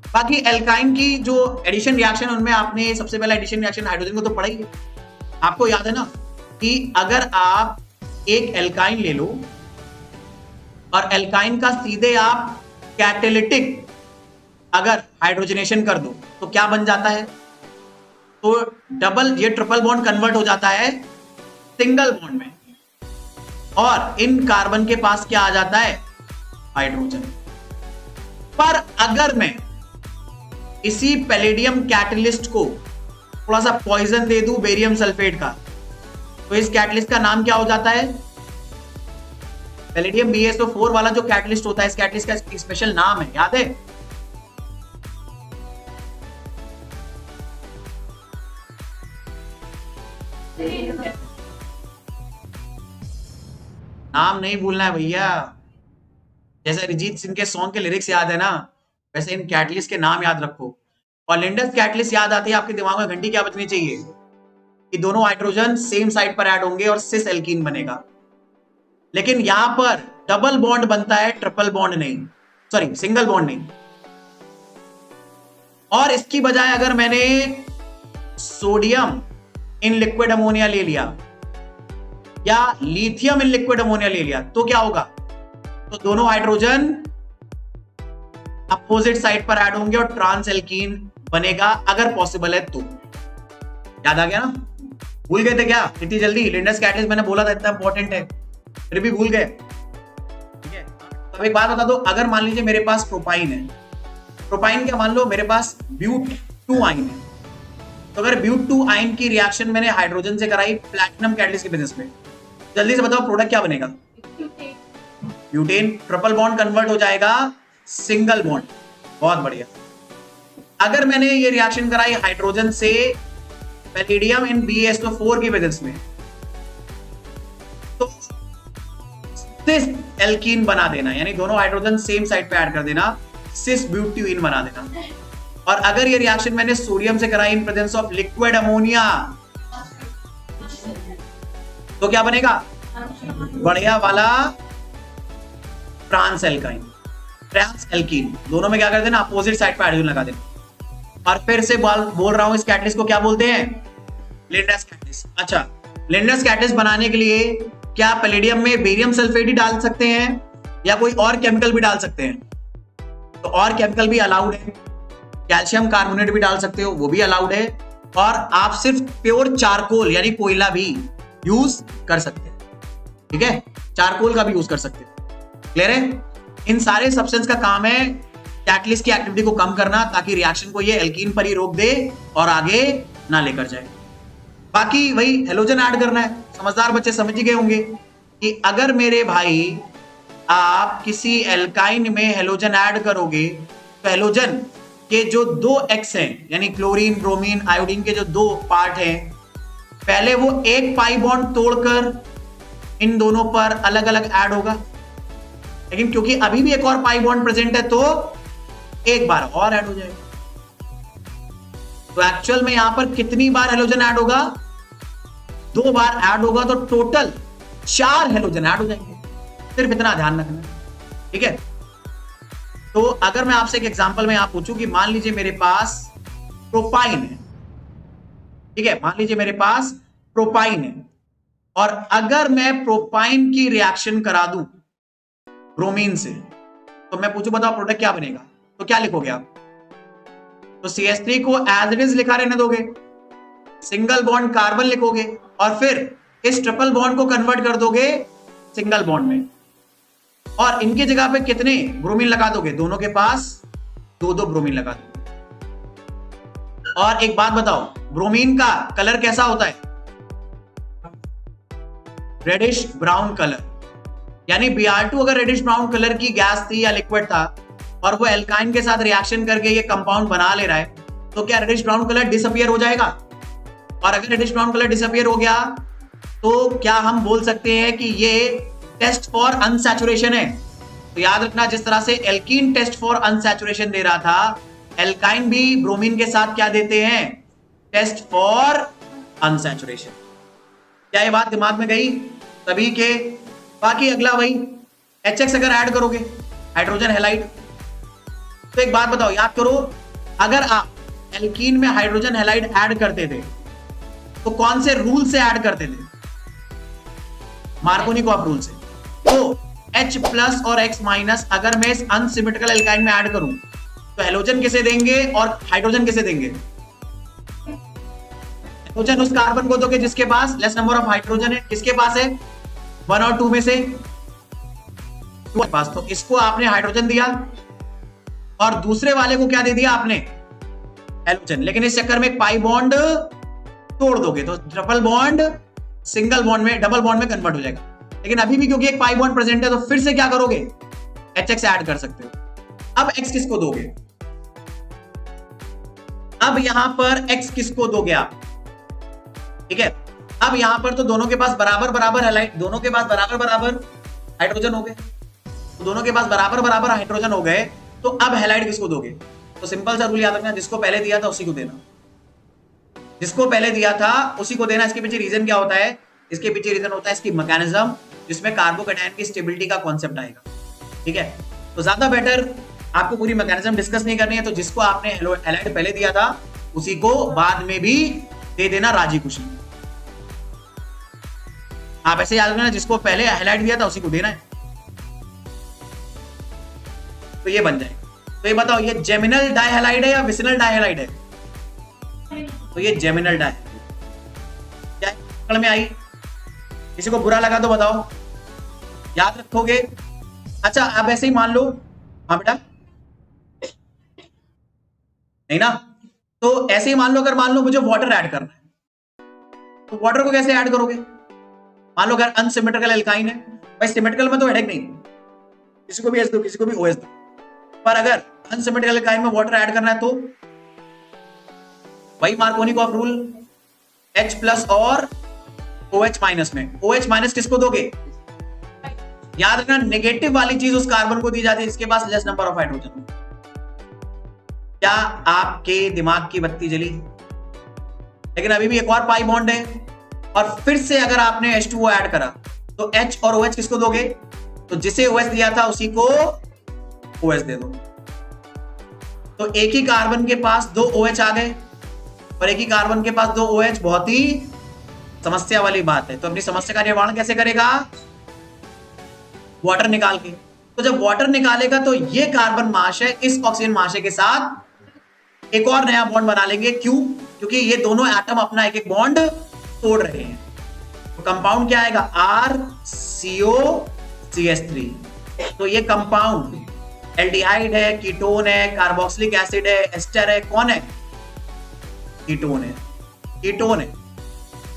बाकी एल्काइन की जो एडिशन रिएक्शन, उनमें आपने सबसे पहला एडिशन रिएक्शन हाइड्रोजन को तो पढ़ा ही है। आपको याद है ना कि अगर आप एक एल्काइन ले लो और एल्काइन का सीधे आप कैटेलिटिक अगर हाइड्रोजनेशन कर दो तो क्या बन जाता है, तो डबल ये ट्रिपल बॉन्ड कन्वर्ट हो जाता है सिंगल बॉन्ड में, और इन कार्बन के पास क्या आ जाता है, हाइड्रोजन। पर अगर मैं इसी पैलेडियम कैटलिस्ट को थोड़ा सा पॉइजन दे दूं बेरियम सल्फेट का, तो इस कैटलिस्ट का नाम क्या हो जाता है, पैलेडियम BaSO4 वाला जो कैटलिस्ट होता है, इस कैटलिस्ट का स्पेशल नाम है, याद है, नाम नहीं भूलना है भैया। जैसे अरिजीत सिंह के सॉन्ग के लिरिक्स याद है ना, वैसे इन कैटलिस्ट के नाम याद रखो। और लिंडस कैटलिस्ट याद आती है आपके दिमाग में घंटी क्या बजनी चाहिए कि दोनों हाइड्रोजन सेम साइड पर ऐड होंगे और सिस एल्कीन बनेगा। लेकिन यहां पर डबल बॉन्ड बनता है, ट्रिपल बॉन्ड नहीं, सॉरी सिंगल बॉन्ड नहीं। और इसकी बजाय अगर मैंने सोडियम इन लिक्विड अमोनिया ले लिया या लिथियम इन लिक्विड अमोनिया ले लिया तो क्या होगा, तो दोनों हाइड्रोजन अपोजिट साइड पर ऐड होंगे और ट्रांस एल्कीन बनेगा, अगर पॉसिबल है तो। याद आ गया ना, भूल गए थे क्या इतनी जल्दी, लिंडस कैटलिस्ट मैंने बोला था इतना इंपॉर्टेंट है, फिर भी भूल गए। ठीक है, अब एक बात बता दो, अगर मान लीजिए मेरे पास प्रोपाइन है, प्रोपाइन क्या मान लो मेरे पास ब्यूट-2 आइन है, तो अगर ब्यूट-2 आइन की रिएक्शन मैंने हाइड्रोजन से कराई प्लैटिनम कैटलिस्ट के बेसिस पे, जल्दी से बताओ प्रोडक्ट क्या बनेगा, ब्यूटेन ट्रिपल बॉन्ड कन्वर्ट हो जाएगा सिंगल बॉन्ड। बहुत बढ़िया। अगर मैंने ये रिएक्शन कराई हाइड्रोजन से पैलेडियम इन BaSO4 की वजह में, तो सिस एल्कीन बना देना, यानी दोनों हाइड्रोजन सेम साइड पे ऐड कर देना, सिस ब्यूटीन बना देना। और अगर ये रिएक्शन मैंने सोडियम से कराई in presence of liquid ammonia, तो क्या बनेगा? बढ़िया वाला ट्रांस एल्काइन, ट्रांस एल्कीन। दोनों में क्या कर देना? अपोजिट साइड पे हाइड्रोजन लगा देना। और फिर से बोल रहा हूं, इस कैटलिस्ट को क्या बोलते हैं? लिंडस कैटलिस्ट। अच्छा, लिंडस कैटलिस्ट बनाने के लिए क्या पैलेडियम में बेरियम सल्फेट ही डाल सकते हैं या कोई और केमिकल भी डाल सकते हैं? तो और केमिकल भी अलाउड है, कैल्शियम कार्बोनेट भी डाल सकते हो, वो भी अलाउड है। और आप सिर्फ प्योर चारकोल यानी कोयला भी यूज कर सकते हैं, ठीक है? चारकोल का भी यूज कर सकते हैं। क्लियर है? इन सारे सब्सटेंस का काम है कैटलिस्ट की एक्टिविटी को कम करना, ताकि रिएक्शन को ये एल्कीन पर ही रोक दे और आगे ना लेकर जाए। बाकी वही हेलोजन ऐड करना है। समझदार बच्चे समझ ही गए होंगे कि अगर मेरे भाई आप किसी एल्काइन में हेलोजन ऐड करोगे तो हेलोजन के जो दो एक्स हैं, यानी क्लोरीन, ब्रोमीन, आयोडीन के जो दो पार्ट हैं, पहले वो एक पाई बॉन्ड तोड़कर इन दोनों पर अलग अलग ऐड होगा, लेकिन क्योंकि अभी भी एक और पाई बॉन्ड प्रेजेंट है तो एक बार और ऐड हो जाएगा। तो एक्चुअल में यहां पर कितनी बार हेलोजन ऐड होगा? 2 बार ऐड होगा, तो टोटल 4 हेलोजन ऐड हो जाएंगे। सिर्फ इतना ध्यान रखना, ठीक है? तो अगर मैं आपसे एक एग्जांपल में यहां पूछूं कि मान लीजिए मेरे पास प्रोपाइन है, ठीक है? मान लीजिए मेरे पास प्रोपाइन है, और अगर मैं प्रोपाइन की रिएक्शन करा दूं ब्रोमीन से, तो मैं पूछूं बताओ प्रोडक्ट क्या बनेगा, तो क्या लिखोगे आप? तो CH3 को एज इट इज लिखा रहने दोगे, सिंगल बॉन्ड कार्बन लिखोगे, और फिर इस ट्रिपल बॉन्ड को कन्वर्ट कर दोगे सिंगल बॉन्ड में, और इनकी जगह पे कितने ब्रोमीन लगा दोगे? दोनों के पास 2-2 ब्रोमीन लगा दोगे। और एक बात बताओ, ब्रोमीन का कलर कैसा होता है? Reddish brown colour. यानी Br2 अगर रेडिश ब्राउन कलर की गैस थी या लिक्विड था और वो एल्काइन के साथ रिएक्शन करके ये कंपाउंड बना ले रहा है, तो क्या रेडिश ब्राउन कलर डिसअपियर हो जाएगा? और अगर रेडिश ब्राउन कलर डिसअपियर हो गया तो क्या हम बोल सकते हैं कि ये टेस्ट फॉर अनसैचुरेशन है? तो याद रखना, जिस तरह से एल्कीन टेस्ट फॉर अनसैचुरेशन दे रहा था, एल्काइन भी ब्रोमीन के साथ क्या देते हैं? Test for unsaturation. क्या ये बात दिमाग में गई सभी के? बाकी अगला वही HX अगर ऐड करोगे, हाइड्रोजन हैलाइड, तो एक बात बताओ, याद करो, अगर आप एल्कीन में हाइड्रोजन हैलाइड ऐड करते थे तो कौन से रूल से ऐड करते थे? मार्कोनिकॉफ रूल से। तो H+ और X- अगर मैं इस अनसिमेट्रिकल एल्काइन में ऐड करूं तो हेलोजन किसे देंगे और हाइड्रोजन किसे देंगे? हाइड्रोजन उस कार्बन को दोगे जिसके पास लेस नंबर ऑफ हाइड्रोजन है। किसके पास है? 1 और 2 में से 2 के पास। तो इसको आपने हाइड्रोजन दिया और दूसरे वाले को क्या दे दिया आपने? हेलोजन। लेकिन इस चक्कर में एक पाई बॉन्ड तोड़ दोगे तो ट्रिपल बॉन्ड सिंगल बॉन्ड में, डबल बॉन्ड में कन्वर्ट हो जाएगा। लेकिन अभी भी क्योंकि एक पाई बॉन्ड प्रेजेंट है तो फिर से क्या करोगे? HX ऐड कर सकते हो। अब X किसको दोगे? अब यहां पर X किसको दोगे आप? ठीक है, अब यहां पर तो दोनों के पास बराबर बराबर हैलाइड, दोनों के पास बराबर बराबर हाइड्रोजन हो गए, तो दोनों के पास बराबर बराबर हाइड्रोजन हो गए, तो अब हैलाइड किसको दोगे? तो सिंपल सा रूल याद रखना, जिसको पहले दिया था उसी को देना, जिसको पहले दिया था उसी को देना। इसके पीछे रीजन क्या होता है? इसके पीछे रीजन होता है इसकी मैकेनिज्म, जिसमें कार्बोकैटायन की स्टेबिलिटी का कॉन्सेप्ट आएगा। ठीक है, तो ज्यादा बेटर आपको पूरी मैकेनिज्म डिस्कस नहीं करनी है, तो जिसको आपने हैलाइड पहले दिया था उसी को बाद में भी दे देना, राजी खुशी। आप ऐसे याद रखना, जिसको पहले हैलाइड दिया था उसी को देना है, तो ये बन जाएगा। तो ये बताओ, ये जेमिनल डाइहैलाइड है या विसिनल डाइहैलाइड है? तो ये जेमिनल डाइहैलाइड। क्या पकड़ में आई? किसी को बुरा लगा तो बताओ, याद रखोगे? अच्छा, आप ऐसे ही मान लो, हाँ बेटा, नहीं ना? तो ऐसे ही मान लो, अगर मान लो मुझे वाटर ऐड करना है, तो वाटर को कैसे ऐड करोगे? मान लो अगर अनसिमेट्रिकल एल्काइन है, भाई सिमेट्रिकल में तो हेडेक नहीं, किसी को भी H दो, किसी को भी OH दो। पर अगर अनसिमेट्रिकल एल्काइन में वाटर ऐड करना है तो वही मार्कोनिकॉफ रूल, H प्लस और OH माइनस में। OH माइनस किसको दोगे? याद रखना, नेगेटिव वाली चीज उस कार्बन को दी जाती है जिसके पास लेस नंबर ऑफ हाइड्रोजन। क्या आपके दिमाग की बत्ती जली? लेकिन अभी भी एक और पाई बॉन्ड है, और फिर से अगर आपने H2O ऐड करा तो H और OH किसको दोगे? तो जिसे OH दिया था उसी को OH दे दो। तो एक ही कार्बन के पास दो OH आ गए और एक ही कार्बन के पास दो OH, बहुत ही समस्या वाली बात है। तो अपनी समस्या का निवारण कैसे करेगा? वाटर निकाल के। तो जब वाटर निकालेगा तो ये कार्बन महाशय इस ऑक्सीजन महाशय के साथ एक और नया बॉन्ड बना लेंगे। क्यों? क्योंकि ये दोनों एटम अपना एक एक बॉन्ड तोड़ रहे हैं। तो कंपाउंड क्या आएगा? RCOCH3। तो ये कंपाउंड एल्डिहाइड है, कीटोन है, कार्बोक्सिलिक एसिड है, एस्टर है, कौन है? कीटोन है। कीटोन है,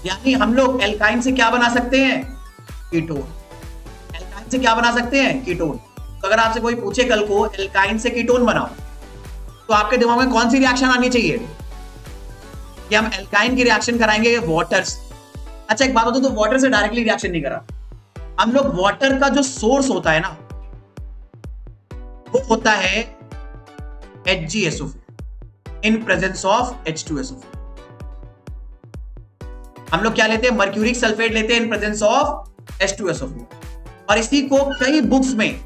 यानी हम लोग एल्काइन से क्या बना सकते हैं? कीटोन। एल्काइन से क्या बना सकते हैं? कीटोन। तो अगर आपसे कोई पूछे कल को एल्काइन से कीटोन बनाओ, तो आपके दिमाग में कौन सी रिएक्शन आनी चाहिए? कि हम एल्काइन की रिएक्शन कराएंगे वाटर से। अच्छा एक बात होता, तो वाटर से डायरेक्टली रिएक्शन नहीं करा, हम लोग वाटर का जो सोर्स होता है ना, वो होता है HgSO4 in presence of H2SO4। हम लोग क्या लेते हैं? मर्क्यूरिक सल्फेट लेते हैं इन प्रेजेंस ऑफ H2SO4, और इसी को कई बुक्स में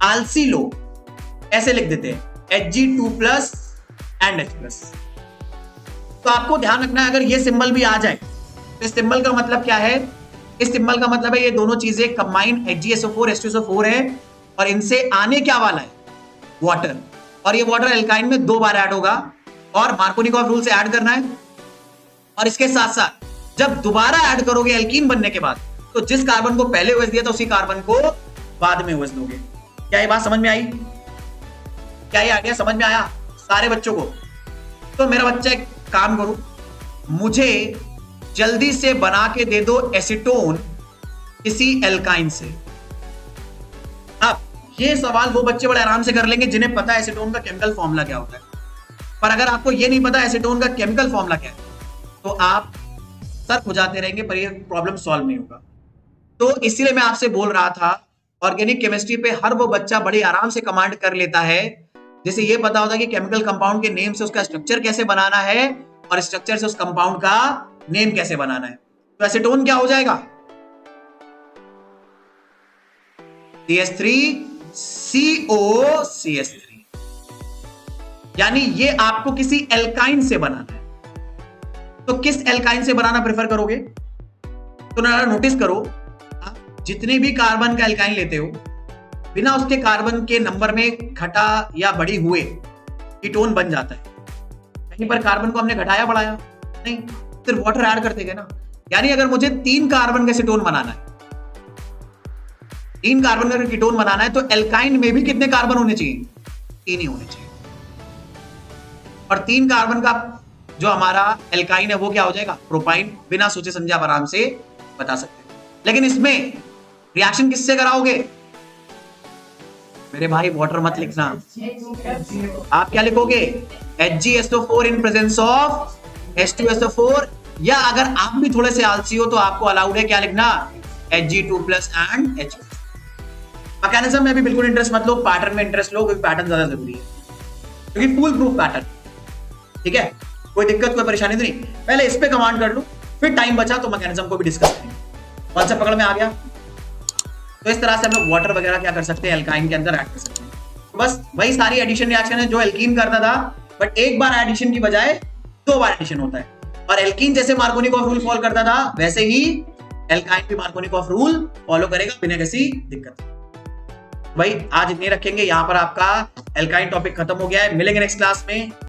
आलसी लोग ऐसे लिख देते हैं Hg2+ एंड H+। तो आपको ध्यान रखना है, अगर ये सिंबल भी आ जाए तो इस सिंबल का मतलब क्या है? इस सिंबल का मतलब है ये दोनों चीजें कंबाइंड HgSO4 H2SO4 है, और इनसे आने क्या वाला है? वाटर। और ये वाटर एल्काइन में 2 बार ऐड होगा, और मार्कोनिकॉफ रूल से ऐड करना है। और इसके साथ साथ जब दोबारा ऐड करोगे एल्कीन बनने के बाद, तो जिस कार्बन को पहले OH दिया था उसी कार्बन को बाद में OH दोगे। क्या ये बात समझ में आई? क्या ये आइडिया समझ में आया सारे बच्चों को? तो मेरा बच्चा एक काम करो, मुझे जल्दी से बना के दे दो एसीटोन किसी एल्काइन से। अब ये सवाल वो बच्चे बड़े आराम से कर लेंगे जिन्हें पता है एसीटोन का केमिकल फॉर्मूला क्या होता है। पर अगर आपको ये नहीं पता एसीटोन का केमिकल फॉर्मूला क्या है, तो आप सर खुजाते रहेंगे, पर ये प्रॉब्लम सॉल्व नहीं होगा। तो इसीलिए मैं आपसे बोल रहा था, ऑर्गेनिक केमिस्ट्री पे हर वो बच्चा बड़ी आराम से कमांड कर लेता है जिसे ये पता होता है कि केमिकल कंपाउंड के नेम से उसका स्ट्रक्चर कैसे बनाना है, और स्ट्रक्चर से उस कंपाउंड का नेम कैसे बनाना है। तो एसीटोन क्या हो जाएगा? CH3COCH3। यानी ये आपको किसी एल्काइन से बनाना है। तो किस एल्काइन से बनाना प्रेफर करोगे? तो ना नोटिस करो, आप जितने भी कार्बन का एल्काइन लेते हो, बिना उसके कार्बन के नंबर में घटा या बढ़ी हुए कीटोन बन जाता है। कहीं पर कार्बन को हमने घटाया बढ़ाया नहीं, सिर्फ वाटर ऐड करते गए ना। यानी अगर मुझे 3 कार्बन का कीटोन बनाना है, 3 कार्बन का कीटोन बनाना है, तो एल्काइन में भी कितने कार्बन होने चाहिए? 3 ही होने चाहिए। और 3 कार्बन का जो हमारा एल्काइन है वो क्या हो जाएगा? प्रोपाइन। बिना सोचे समझे आप आराम से बता सकते हैं। लेकिन इसमें रिएक्शन किससे कराओगे? मेरे भाई वाटर मत लिखना, आप क्या लिखोगे? HgSO4 in presence of H2SO4, या अगर आप भी थोड़े से आलसी हो तो आपको अलाउड है क्या लिखना? Hg2+ and H। मैकेनिज्म में भी बिल्कुल इंटरेस्ट मत लो, पैटर्न में इंटरेस्ट लो, क्योंकि पैटर्न ज्यादा जरूरी है, क्योंकि फुल प्रूफ पैटर्न। ठीक है, कोई दिक्कत कोई परेशानी तो नहीं। पहले इस पे कमांड कर लो, फिर टाइम बचा तो मैकेनिज्म को भी डिस्कस करेंगे। कॉन्सेप्ट पकड़ में आ गया? तो इस तरह से हम लोग वाटर वगैरह क्या कर सकते हैं, एल्काइन के अंदर ऐड कर सकते हैं। तो बस वही सारी एडिशन रिएक्शन है जो एल्कीन करता था, बट एक बार एडिशन की बजाय 2 बार एडिशन होता है। और एल्कीन जैसे मार्कोनिकॉफ रूल फॉलो करता था, वैसे ही एल्काइन भी मार्कोनिकॉफ रूल फॉलो करेगा बिना किसी दिक्कत। भाई आज इतने रखेंगे, यहां पर आपका एल्काइन टॉपिक खत्म हो गया है। मिलेंगे नेक्स्ट क्लास में।